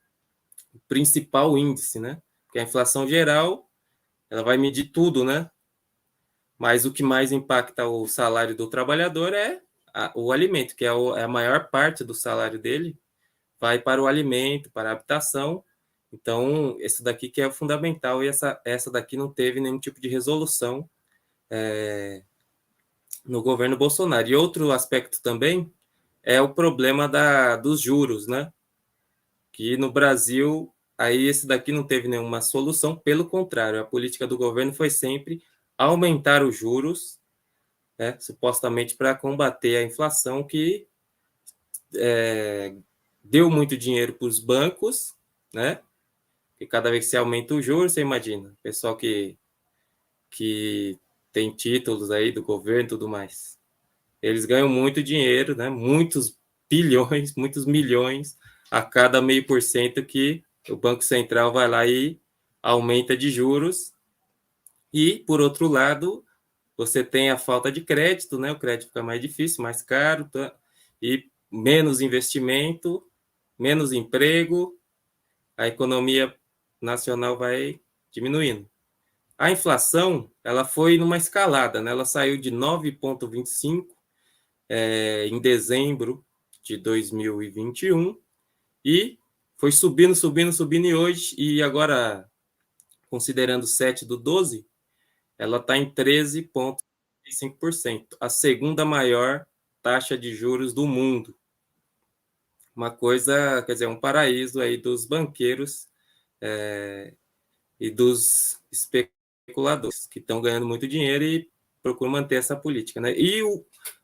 principal índice, né? Porque a inflação geral, ela vai medir tudo, né? Mas o que mais impacta o salário do trabalhador é o alimento, que é a maior parte do salário dele, vai para o alimento, para a habitação. Então, esse daqui que é fundamental, e essa daqui não teve nenhum tipo de resolução no governo Bolsonaro. E outro aspecto também é o problema dos juros, né? Que no Brasil, aí esse daqui não teve nenhuma solução, pelo contrário, a política do governo foi sempre aumentar os juros, né, supostamente para combater a inflação, que deu muito dinheiro para os bancos, né? E cada vez que se aumenta o juros, você imagina, pessoal que tem títulos aí do governo e tudo mais. Eles ganham muito dinheiro, né? Muitos bilhões, muitos milhões a cada 0,5% que o Banco Central vai lá e aumenta de juros. E, por outro lado, você tem a falta de crédito, né? O crédito fica mais difícil, mais caro, tá? E menos investimento, menos emprego, a economia nacional vai diminuindo. A inflação, ela foi numa escalada, né? Ela saiu de 9,25 em dezembro de 2021 e foi subindo, subindo, subindo, e agora, considerando 7/12, ela está em 13,5%, a segunda maior taxa de juros do mundo. Uma coisa, quer dizer, um paraíso aí dos banqueiros e dos especuladores, que estão ganhando muito dinheiro e procuram manter essa política, né?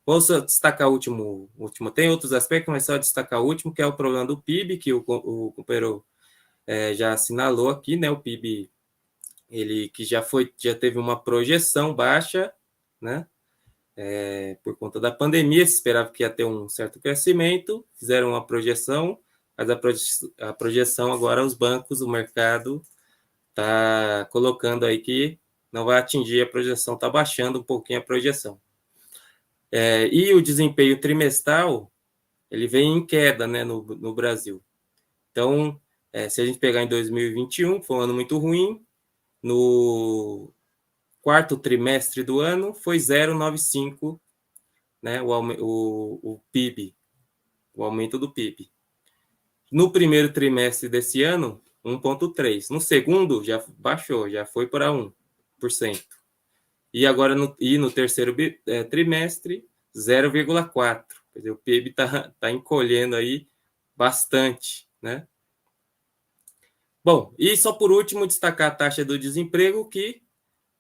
Vou só destacar o último, tem outros aspectos, mas só destacar o último, que é o problema do PIB, que o companheiro já assinalou aqui, né? O PIB, ele que já teve uma projeção baixa, né? Por conta da pandemia, se esperava que ia ter um certo crescimento, fizeram uma projeção, mas a projeção agora, os bancos, o mercado está colocando aí que não vai atingir a projeção, está baixando um pouquinho a projeção. E o desempenho trimestral, ele vem em queda, né, no Brasil. Então, se a gente pegar em 2021, foi um ano muito ruim, no quarto trimestre do ano foi 0,95, né, o PIB, o aumento do PIB. No primeiro trimestre desse ano, 1,3. No segundo, já baixou, já foi para 1%. E agora, no terceiro trimestre, 0,4. Quer dizer, o PIB está encolhendo aí bastante, né? Bom, e só por último, destacar a taxa do desemprego, que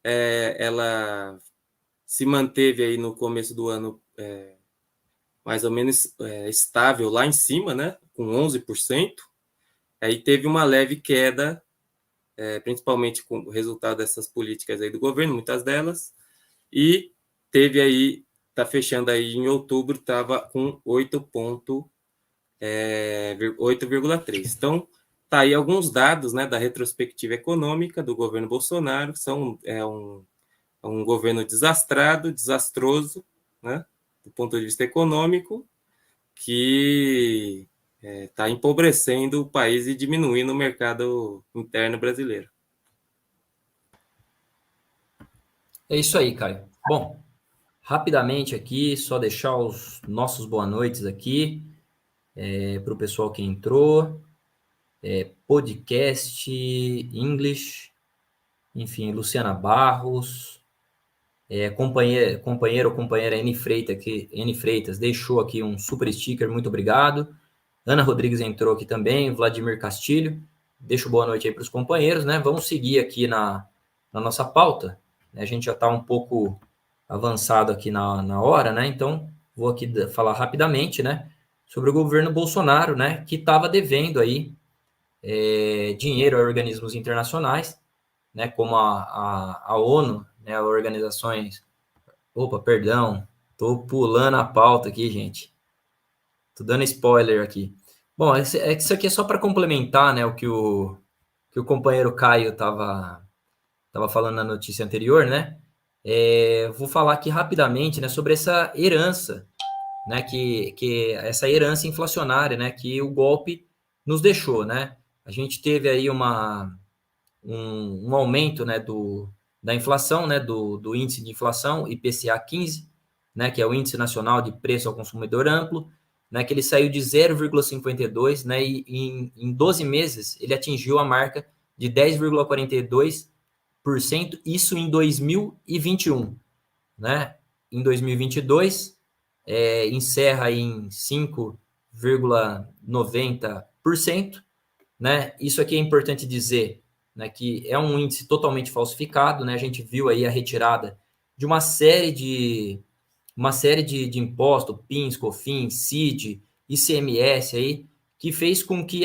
ela se manteve aí no começo do ano mais ou menos estável lá em cima, né? Com 11%. Aí teve uma leve queda, principalmente com o resultado dessas políticas aí do governo, muitas delas, e teve aí, está fechando aí em outubro, estava com 8,3. Então, tá aí alguns dados, né, da retrospectiva econômica do governo Bolsonaro. Um governo desastrado, desastroso, né, do ponto de vista econômico, que está empobrecendo o país e diminuindo o mercado interno brasileiro. É isso aí, Caio. Bom, rapidamente aqui, só deixar os nossos boa noites aqui para o pessoal que entrou. Podcast English, enfim, Luciana Barros, companheiro ou companheira N Freitas deixou aqui um super sticker, muito obrigado. Ana Rodrigues entrou aqui também, Vladimir Castilho, deixo boa noite aí para os companheiros, né? Vamos seguir aqui na nossa pauta, né? A gente já está um pouco avançado aqui na hora, né? Então, vou aqui falar rapidamente, né? Sobre o governo Bolsonaro, né? Que estava devendo aí dinheiro a organismos internacionais, né? Como a ONU, né? Organizações... Opa, perdão, tô pulando a pauta aqui, gente. Tô dando spoiler aqui. Bom, isso aqui é só para complementar, né, o que o companheiro Caio tava falando na notícia anterior, né? Vou falar aqui rapidamente, né, sobre essa herança, né, que essa herança inflacionária, né, que o golpe nos deixou, né? A gente teve aí um aumento, né, da inflação, né, do índice de inflação, IPCA 15, né, que é o Índice Nacional de Preço ao Consumidor Amplo, né, que ele saiu de 0,52, né, e em 12 meses ele atingiu a marca de 10,42%, isso em 2021, né? Em 2022, encerra em 5,90%, né? Isso aqui é importante dizer, né, que é um índice totalmente falsificado, né? A gente viu aí a retirada de uma série de impostos, PINS, COFINS, CID, ICMS aí, que fez com que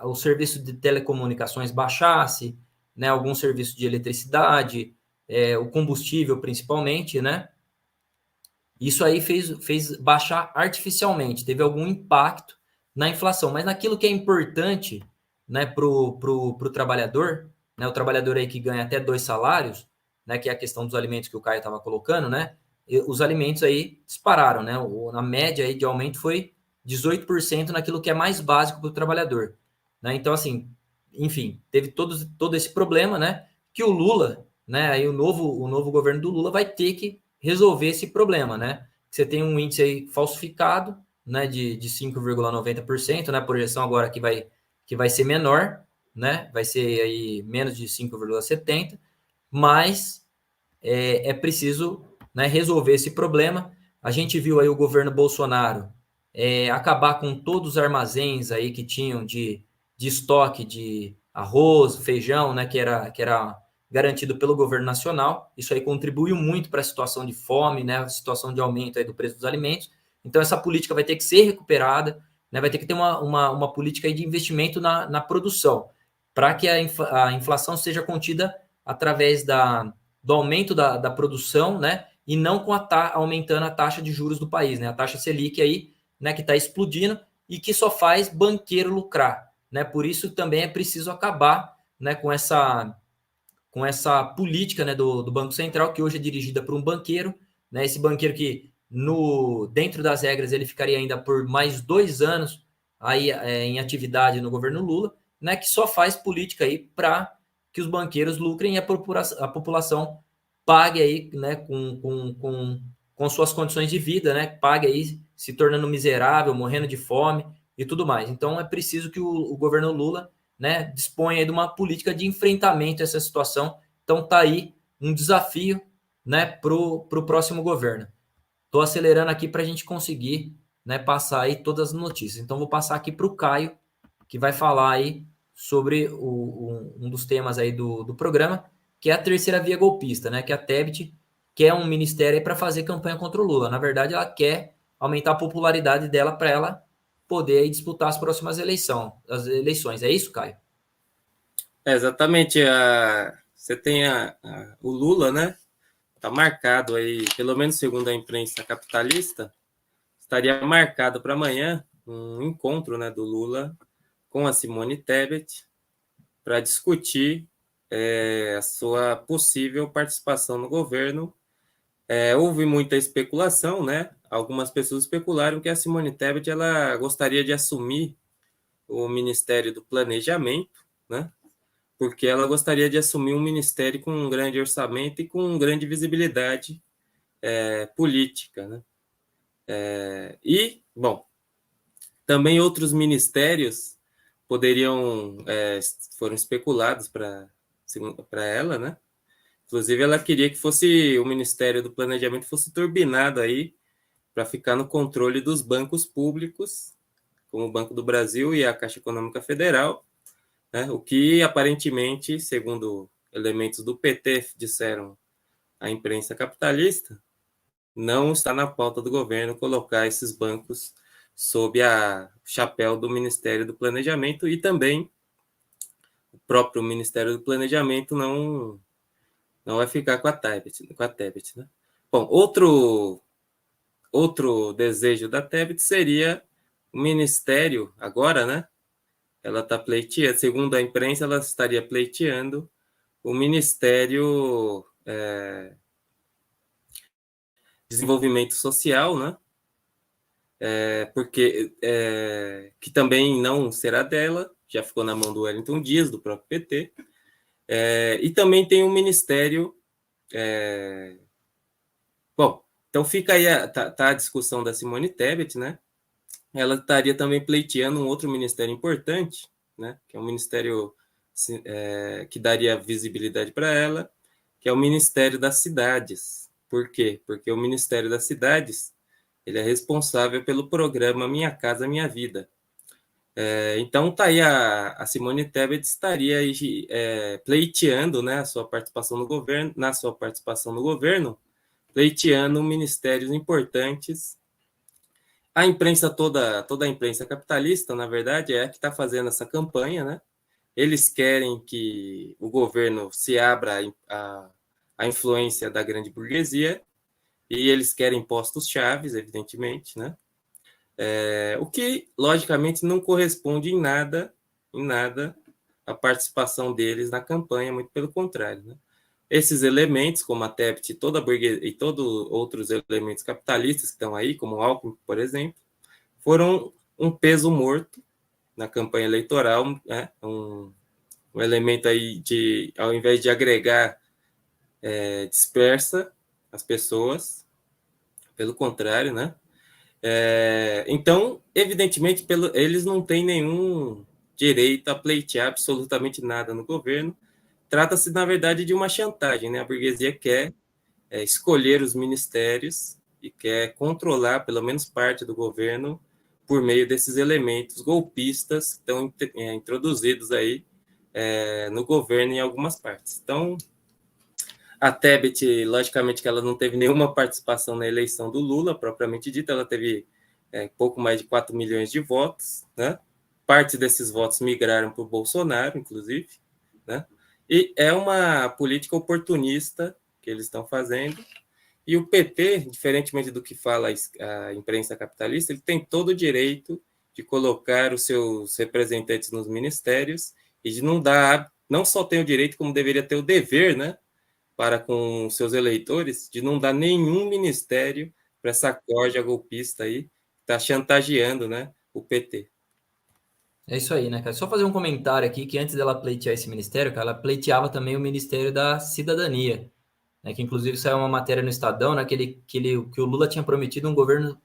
o serviço de telecomunicações baixasse, né? Algum serviço de eletricidade, o combustível principalmente, né? Isso aí fez baixar artificialmente, teve algum impacto na inflação, mas naquilo que é importante, né, pro trabalhador, né, o trabalhador aí que ganha até 2 salários, né, que é a questão dos alimentos que o Caio estava colocando, né, os alimentos aí dispararam, né, na média aí de aumento foi 18% naquilo que é mais básico para o trabalhador, né, então assim, enfim, teve todo esse problema, né, que o Lula, né, aí o novo governo do Lula vai ter que resolver esse problema, né? Você tem um índice aí falsificado, né, de 5,90%, né? A projeção agora que vai ser menor, né? Vai ser aí menos de 5,70%, mas preciso, né, resolver esse problema. A gente viu aí o governo Bolsonaro acabar com todos os armazéns aí que tinham de estoque de arroz, feijão, né, que era garantido pelo governo nacional. Isso aí contribuiu muito para a situação de fome, né, a situação de aumento aí do preço dos alimentos. Então, essa política vai ter que ser recuperada, né, vai ter que ter uma política aí de investimento na produção, para que a inflação seja contida através do aumento da produção, né, e não aumentando a taxa de juros do país, né, a taxa Selic aí, né, que está explodindo e que só faz banqueiro lucrar, né, por isso também é preciso acabar, né, com essa política, né, do Banco Central, que hoje é dirigida por um banqueiro, né, esse banqueiro que, dentro das regras, ele ficaria ainda por mais 2 anos aí, em atividade no governo Lula, né, que só faz política aí para que os banqueiros lucrem e a população pague aí, né, com suas condições de vida, né, pague aí se tornando miserável, morrendo de fome e tudo mais. Então é preciso que o governo Lula, né, disponha de uma política de enfrentamento a essa situação. Então tá aí um desafio, né, pro próximo governo. Estou acelerando aqui para a gente conseguir, né, passar aí todas as notícias. Então vou passar aqui para o Caio, que vai falar aí sobre um dos temas aí do programa, que é a terceira via golpista, né, que a Tebet quer um ministério para fazer campanha contra o Lula. Na verdade, ela quer aumentar a popularidade dela para ela poder aí disputar as próximas as eleições. É isso, Caio? Exatamente. Você tem o Lula, né? Está marcado aí, pelo menos segundo a imprensa capitalista, estaria marcado para amanhã um encontro, né, do Lula com a Simone Tebet para discutir a sua possível participação no governo. Houve muita especulação, né? Algumas pessoas especularam que a Simone Tebet ela gostaria de assumir o Ministério do Planejamento, né? Porque ela gostaria de assumir um ministério com um grande orçamento e com grande visibilidade política, né? Bom, também outros ministérios foram especulados para ela, né? Inclusive, ela queria que o Ministério do Planejamento fosse turbinado aí para ficar no controle dos bancos públicos, como o Banco do Brasil e a Caixa Econômica Federal, né? O que aparentemente, segundo elementos do PT disseram à imprensa capitalista, não está na pauta do governo colocar esses bancos sob a chapéu do Ministério do Planejamento, e também o próprio Ministério do Planejamento não vai ficar com a Tebet, né? Bom, outro desejo da Tebet seria o Ministério, agora, né? Ela está pleiteando, segundo a imprensa, ela estaria pleiteando o Ministério Desenvolvimento Social, né? Que também não será dela, já ficou na mão do Wellington Dias, do próprio PT. E também tem um ministério... Bom, então fica aí a discussão da Simone Tebet, né? Ela estaria também pleiteando um outro ministério importante, né? Que é um ministério que daria visibilidade para ela, que é o Ministério das Cidades. Por quê? Porque o Ministério das Cidades ele é responsável pelo programa Minha Casa Minha Vida. Então, tá aí a Simone Tebet estaria aí, pleiteando, né, na sua participação no governo, pleiteando ministérios importantes. A imprensa toda a imprensa capitalista, na verdade, é a que está fazendo essa campanha, né? Eles querem que o governo se abra à influência da grande burguesia, e eles querem postos chaves, evidentemente, né? O que, logicamente, não corresponde em nada à participação deles na campanha, muito pelo contrário, né? Esses elementos, como a Tebet e toda a burguesia, e todos outros elementos capitalistas que estão aí, como o Alckmin, por exemplo, foram um peso morto na campanha eleitoral, né? Um elemento aí ao invés de agregar, dispersa as pessoas, pelo contrário, né? Então, evidentemente, eles não têm nenhum direito a pleitear absolutamente nada no governo. Trata-se, na verdade, de uma chantagem, né? A burguesia quer escolher os ministérios e quer controlar, pelo menos, parte do governo por meio desses elementos golpistas que estão introduzidos aí no governo em algumas partes. Então, a Tebet, logicamente, que ela não teve nenhuma participação na eleição do Lula, propriamente dita, ela teve pouco mais de 4 milhões de votos, né? Parte desses votos migraram para o Bolsonaro, inclusive, né? E é uma política oportunista que eles estão fazendo. E o PT, diferentemente do que fala a imprensa capitalista, ele tem todo o direito de colocar os seus representantes nos ministérios e de não só tem o direito, como deveria ter o dever, né, para com seus eleitores, de não dar nenhum ministério para essa corja golpista aí, que está chantageando, né, o PT. É isso aí, né, cara? Só fazer um comentário aqui, que antes dela pleitear esse ministério, cara, ela pleiteava também o Ministério da Cidadania, né, que inclusive saiu uma matéria no Estadão, né, que o Lula tinha prometido um governo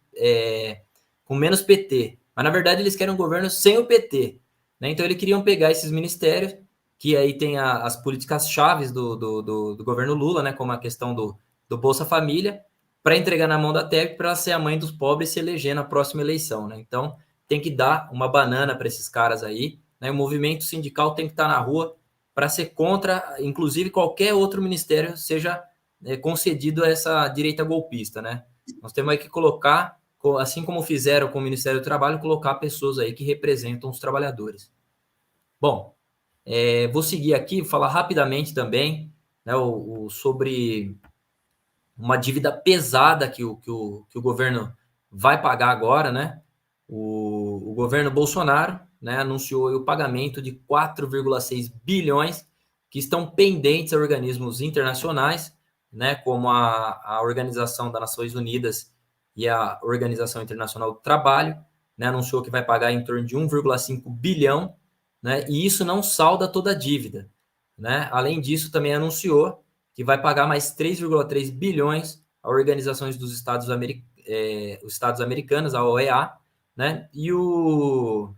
com menos PT, mas na verdade eles querem um governo sem o PT, né? Então eles queriam pegar esses ministérios, que aí tem as políticas chaves do governo Lula, né, como a questão do Bolsa Família, para entregar na mão da Tebet para ela ser a mãe dos pobres e se eleger na próxima eleição, né? Então tem que dar uma banana para esses caras aí, né? O movimento sindical tem que estar na rua para ser contra, inclusive, qualquer outro ministério seja concedido a essa direita golpista, né? Nós temos aí que colocar, assim como fizeram com o Ministério do Trabalho, colocar pessoas aí que representam os trabalhadores. Bom, vou seguir aqui, falar rapidamente também, né, sobre uma dívida pesada que o governo vai pagar agora, né? O governo Bolsonaro, né, anunciou o pagamento de 4,6 bilhões que estão pendentes a organismos internacionais, né, como a Organização das Nações Unidas e a Organização Internacional do Trabalho, né, anunciou que vai pagar em torno de 1,5 bilhão, né, e isso não salda toda a dívida, né? Além disso, também anunciou que vai pagar mais 3,3 bilhões a Organização dos Estados, os Estados Americanos, a OEA, né? E o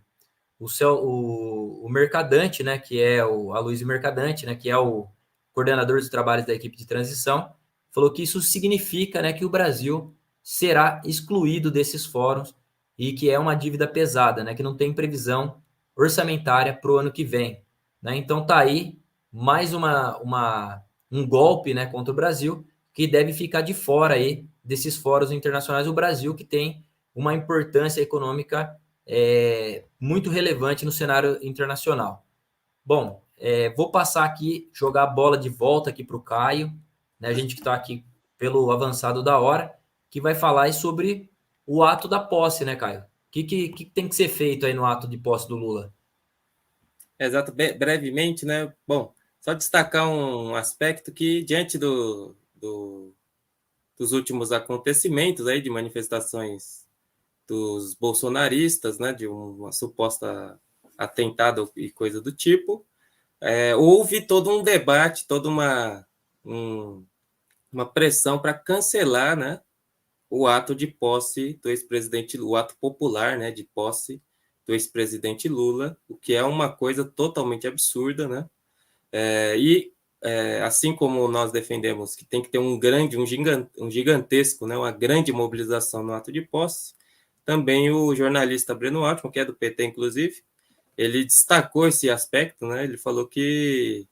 Mercadante, né? Que é o Aloysio Mercadante, né? Que é o coordenador dos trabalhos da equipe de transição, falou que isso significa, né, que o Brasil será excluído desses fóruns e que é uma dívida pesada, né, que não tem previsão orçamentária para o ano que vem. Né? Então tá aí mais um golpe, né, contra o Brasil, que deve ficar de fora aí desses fóruns internacionais. O Brasil que tem uma importância econômica muito relevante no cenário internacional. Bom, vou passar aqui, jogar a bola de volta aqui para o Caio, né, a gente que está aqui pelo avançado da hora, que vai falar aí sobre o ato da posse, né, Caio? O que tem que ser feito aí no ato de posse do Lula? Exato, brevemente, né? Bom, só destacar um aspecto que, diante dos últimos acontecimentos aí de manifestações dos bolsonaristas, né, de uma suposta atentado e coisa do tipo, houve todo um debate, toda uma pressão para cancelar, né, o ato de posse do ex-presidente, o ato popular, né, de posse do ex-presidente Lula, o que é uma coisa totalmente absurda, né? Assim como nós defendemos que tem que ter um gigantesco, né, uma grande mobilização no ato de posse, também o jornalista Breno Altman, que é do PT, inclusive, ele destacou esse aspecto, né? Ele falou que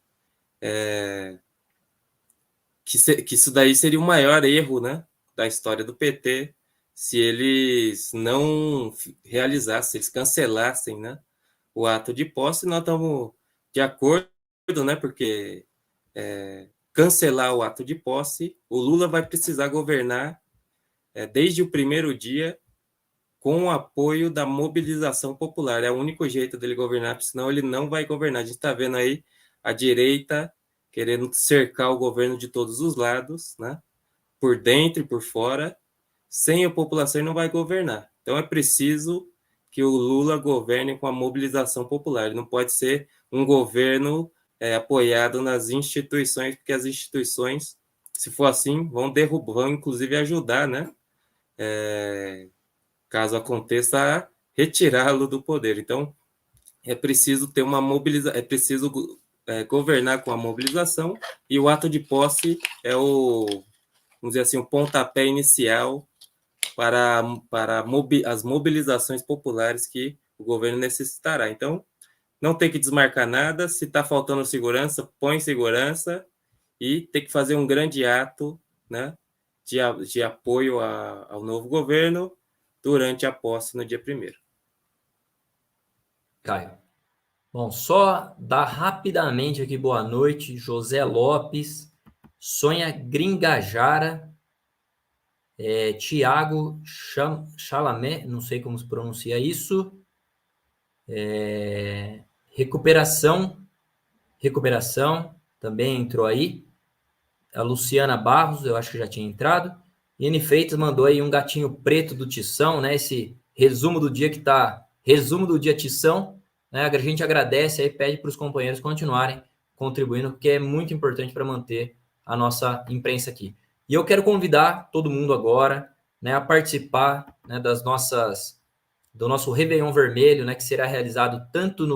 isso daí seria o maior erro, né, da história do PT, se eles não realizassem, se eles cancelassem, né, o ato de posse. Nós estamos de acordo, né, porque cancelar o ato de posse, o Lula vai precisar governar desde o primeiro dia com o apoio da mobilização popular. É o único jeito dele governar, porque senão ele não vai governar. A gente está vendo aí a direita querendo cercar o governo de todos os lados, né? Por dentro e por fora. Sem a população ele não vai governar. Então é preciso que o Lula governe com a mobilização popular. Ele não pode ser um governo apoiado nas instituições, porque as instituições, se for assim, vão derrubar, vão inclusive ajudar, né? Caso aconteça, retirá-lo do poder. Então, é preciso ter uma mobilização, é preciso governar com a mobilização, e o ato de posse é vamos dizer assim, o pontapé inicial para as mobilizações populares que o governo necessitará. Então, não tem que desmarcar nada, se está faltando segurança, põe segurança, e tem que fazer um grande ato, né, de apoio ao novo governo durante a posse no dia 1º. Caio. Bom, só dar rapidamente aqui boa noite, José Lopes, Sônia Gringajara, Tiago Chalamet, não sei como se pronuncia isso, Recuperação também entrou aí, a Luciana Barros, eu acho que já tinha entrado, e N Freitas mandou aí um gatinho preto do Tição, né, esse resumo do dia que tá, resumo do dia Tição, né, a gente agradece aí, pede para os companheiros continuarem contribuindo, porque é muito importante para manter a nossa imprensa aqui. E eu quero convidar todo mundo agora, né, a participar, né, do nosso Réveillon Vermelho, né, que será realizado tanto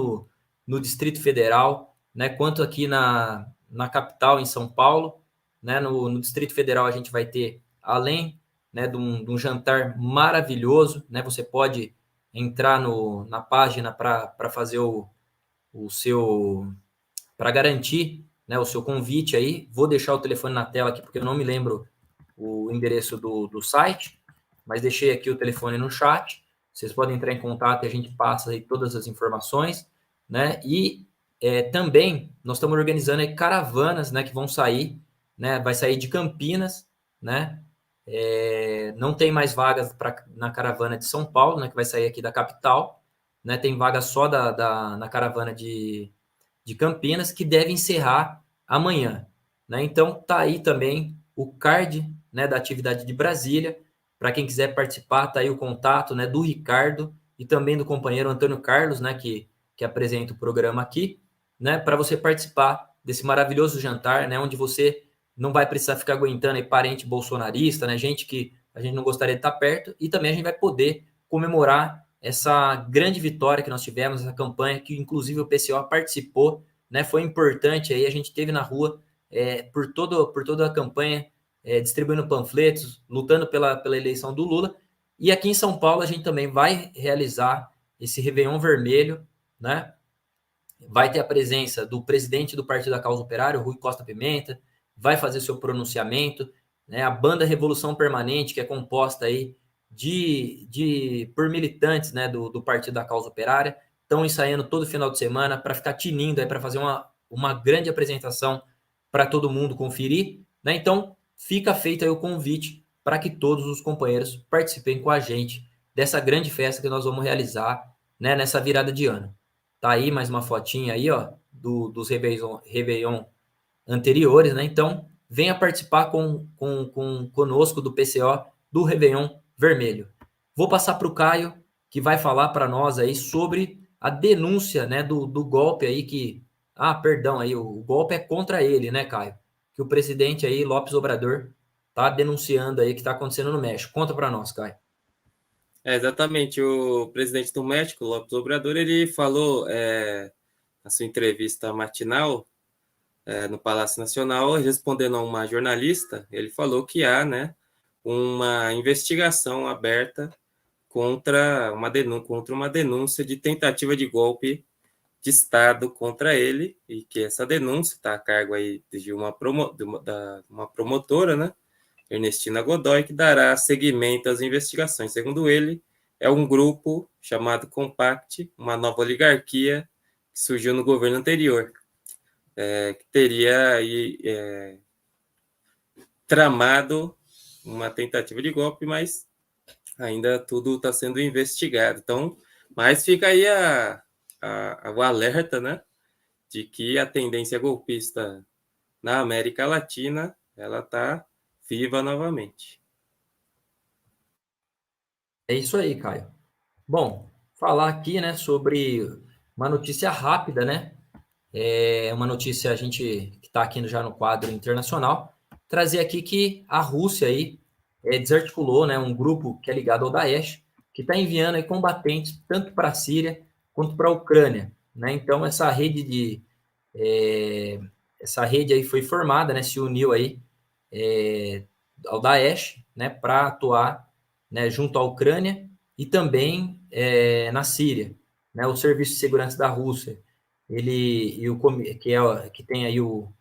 no Distrito Federal, né, quanto aqui na capital, em São Paulo. Né, no Distrito Federal a gente vai ter, além, né, de um jantar maravilhoso, né, você pode entrar na página para fazer o seu, para garantir, né, o seu convite aí. Vou deixar o telefone na tela aqui, porque eu não me lembro o endereço do site, mas deixei aqui o telefone no chat. Vocês podem entrar em contato e a gente passa aí todas as informações, né? E também nós estamos organizando aí caravanas, né, que vão sair, né? Vai sair de Campinas, né? Não tem mais vagas na caravana de São Paulo, né? Que vai sair aqui da capital, né? Tem vaga só na caravana de Campinas, que deve encerrar amanhã, né? Então tá aí também o card, né, da atividade de Brasília. Para quem quiser participar, tá aí o contato, né, do Ricardo e também do companheiro Antônio Carlos, né, que apresenta o programa aqui, né, para você participar desse maravilhoso jantar, né, onde você não vai precisar ficar aguentando aí parente bolsonarista, né? Gente que a gente não gostaria de estar perto, e também a gente vai poder comemorar essa grande vitória que nós tivemos, essa campanha que inclusive o PCO participou, né? Foi importante aí, a gente teve na rua por toda a campanha, distribuindo panfletos, lutando pela eleição do Lula. E aqui em São Paulo a gente também vai realizar esse Réveillon Vermelho, né? Vai ter a presença do presidente do Partido da Causa Operária, Rui Costa Pimenta, vai fazer seu pronunciamento, né? A banda Revolução Permanente, que é composta aí por militantes, né, do Partido da Causa Operária, estão ensaiando todo final de semana para ficar tinindo aí, para fazer uma grande apresentação para todo mundo conferir, né? Então, fica feito aí o convite para que todos os companheiros participem com a gente dessa grande festa que nós vamos realizar, né, nessa virada de ano. Tá aí mais uma fotinha aí, ó, dos Réveillon anteriores, né? Então, venha participar conosco do PCO do Réveillon Vermelho. Vou passar para o Caio, que vai falar para nós aí sobre a denúncia, né, do golpe aí que... Ah, perdão, aí o golpe é contra ele, né, Caio? Que o presidente aí, López Obrador, tá denunciando aí que está acontecendo no México. Conta para nós, Caio. Exatamente, o presidente do México, López Obrador, ele falou na sua entrevista matinal no Palácio Nacional, respondendo a uma jornalista, ele falou que há, né, uma investigação aberta contra uma denúncia de tentativa de golpe de Estado contra ele, e que essa denúncia está a cargo aí de uma promotora, né, Ernestina Godoy, que dará seguimento às investigações. Segundo ele, é um grupo chamado Compact, uma nova oligarquia que surgiu no governo anterior, que teria aí tramado uma tentativa de golpe, mas ainda tudo está sendo investigado. Então, mas fica aí o alerta, né, de que a tendência golpista na América Latina ela está viva novamente. É isso aí, Caio. Bom, falar aqui, né, sobre uma notícia rápida, né? É uma notícia, a gente que está aqui já no quadro internacional, trazer aqui que a Rússia aí desarticulou, né, um grupo que é ligado ao Daesh, que está enviando aí combatentes tanto para a Síria quanto para a Ucrânia, né? Então essa rede aí foi formada, né, se uniu aí ao Daesh, né, para atuar, né, junto à Ucrânia e também na Síria, né? O Serviço de Segurança da Rússia, ele e o que tem aí o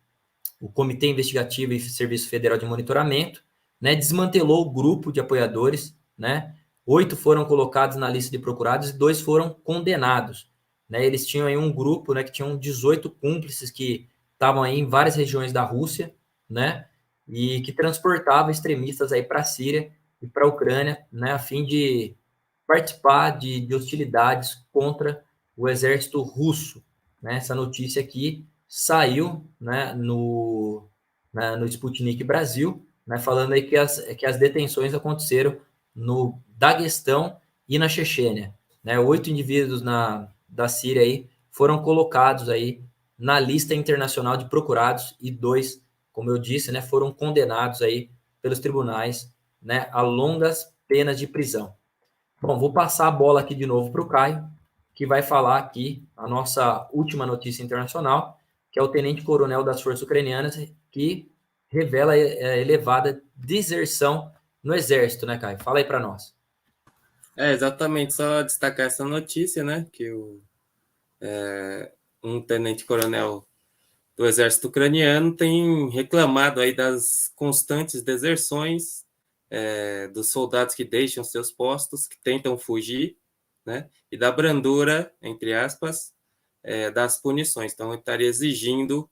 Comitê Investigativo e Serviço Federal de Monitoramento, né, desmantelou o grupo de apoiadores, né? 8 foram colocados na lista de procurados e 2 foram condenados, né? Eles tinham aí um grupo, né, que tinham 18 cúmplices que estavam aí em várias regiões da Rússia, né? E que transportava extremistas aí para a Síria e para a Ucrânia, né, a fim de participar de hostilidades contra o exército russo, né? Essa notícia aqui saiu, né, no Sputnik Brasil, né, falando aí que as detenções aconteceram no Daguestão e na Chechênia, né? 8 indivíduos da Síria aí foram colocados aí na lista internacional de procurados e 2, como eu disse, né, foram condenados aí pelos tribunais, né, a longas penas de prisão. Bom, vou passar a bola aqui de novo para o Caio, que vai falar aqui a nossa última notícia internacional, que é o tenente-coronel das forças ucranianas, que revela a elevada deserção no exército, né, Caio? Fala aí para nós. Exatamente, só destacar essa notícia, né, que um tenente-coronel do exército ucraniano tem reclamado aí das constantes deserções dos soldados que deixam seus postos, que tentam fugir, né, e da brandura, entre aspas, das punições. Então, ele estaria exigindo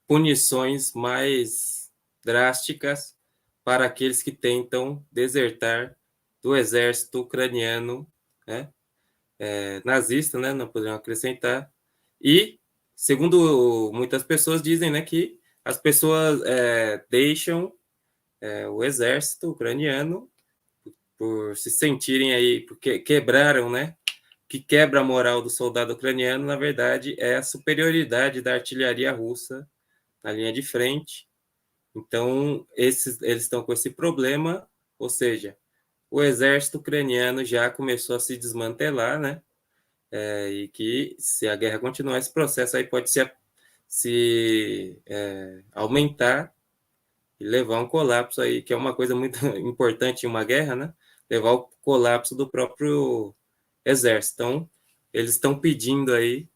punições mais drásticas para aqueles que tentam desertar do exército ucraniano, né, nazista, né, não poderiam acrescentar. E, segundo muitas pessoas dizem, né, que as pessoas deixam o exército ucraniano por se sentirem aí, porque quebraram, né, que quebra a moral do soldado ucraniano, na verdade, é a superioridade da artilharia russa na linha de frente. Então, eles estão com esse problema, ou seja, o exército ucraniano já começou a se desmantelar, né? E que se a guerra continuar, esse processo aí pode se aumentar e levar a um colapso aí, que é uma coisa muito importante em uma guerra, né? Levar ao colapso do próprio exército. Então, eles estão pedindo aí,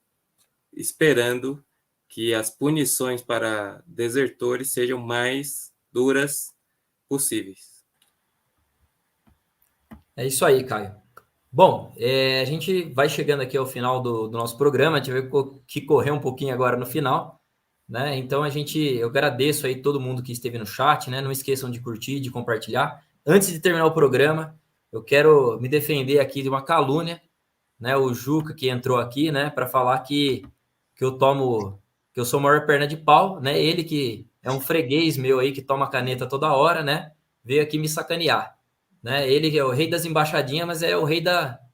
esperando que as punições para desertores sejam mais duras possíveis. É isso aí, Caio. Bom, a gente vai chegando aqui ao final do nosso programa, a gente vai que correr um pouquinho agora no final, né? Então eu agradeço aí todo mundo que esteve no chat, né? Não esqueçam de curtir, de compartilhar. Antes de terminar o programa, eu quero me defender aqui de uma calúnia, né? O Juca que entrou aqui, né? Para falar que que eu sou a maior perna de pau, né? Ele que é um freguês meu aí que toma caneta toda hora, né? Veio aqui me sacanear, né? Ele é o rei das embaixadinhas, mas é o rei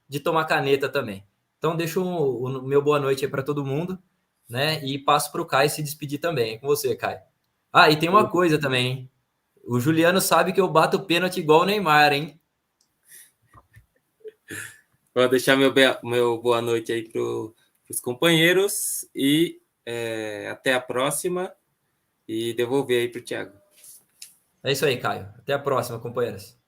de tomar caneta também. Então deixo o meu boa noite aí para todo mundo, né? E passo para o Caio se despedir também. É com você, Caio. Ah, e tem uma coisa também, hein? O Juliano sabe que eu bato pênalti igual o Neymar, hein? Vou deixar meu boa noite aí para os companheiros e até a próxima e devolver aí para o Thiago. É isso aí, Caio. Até a próxima, companheiros.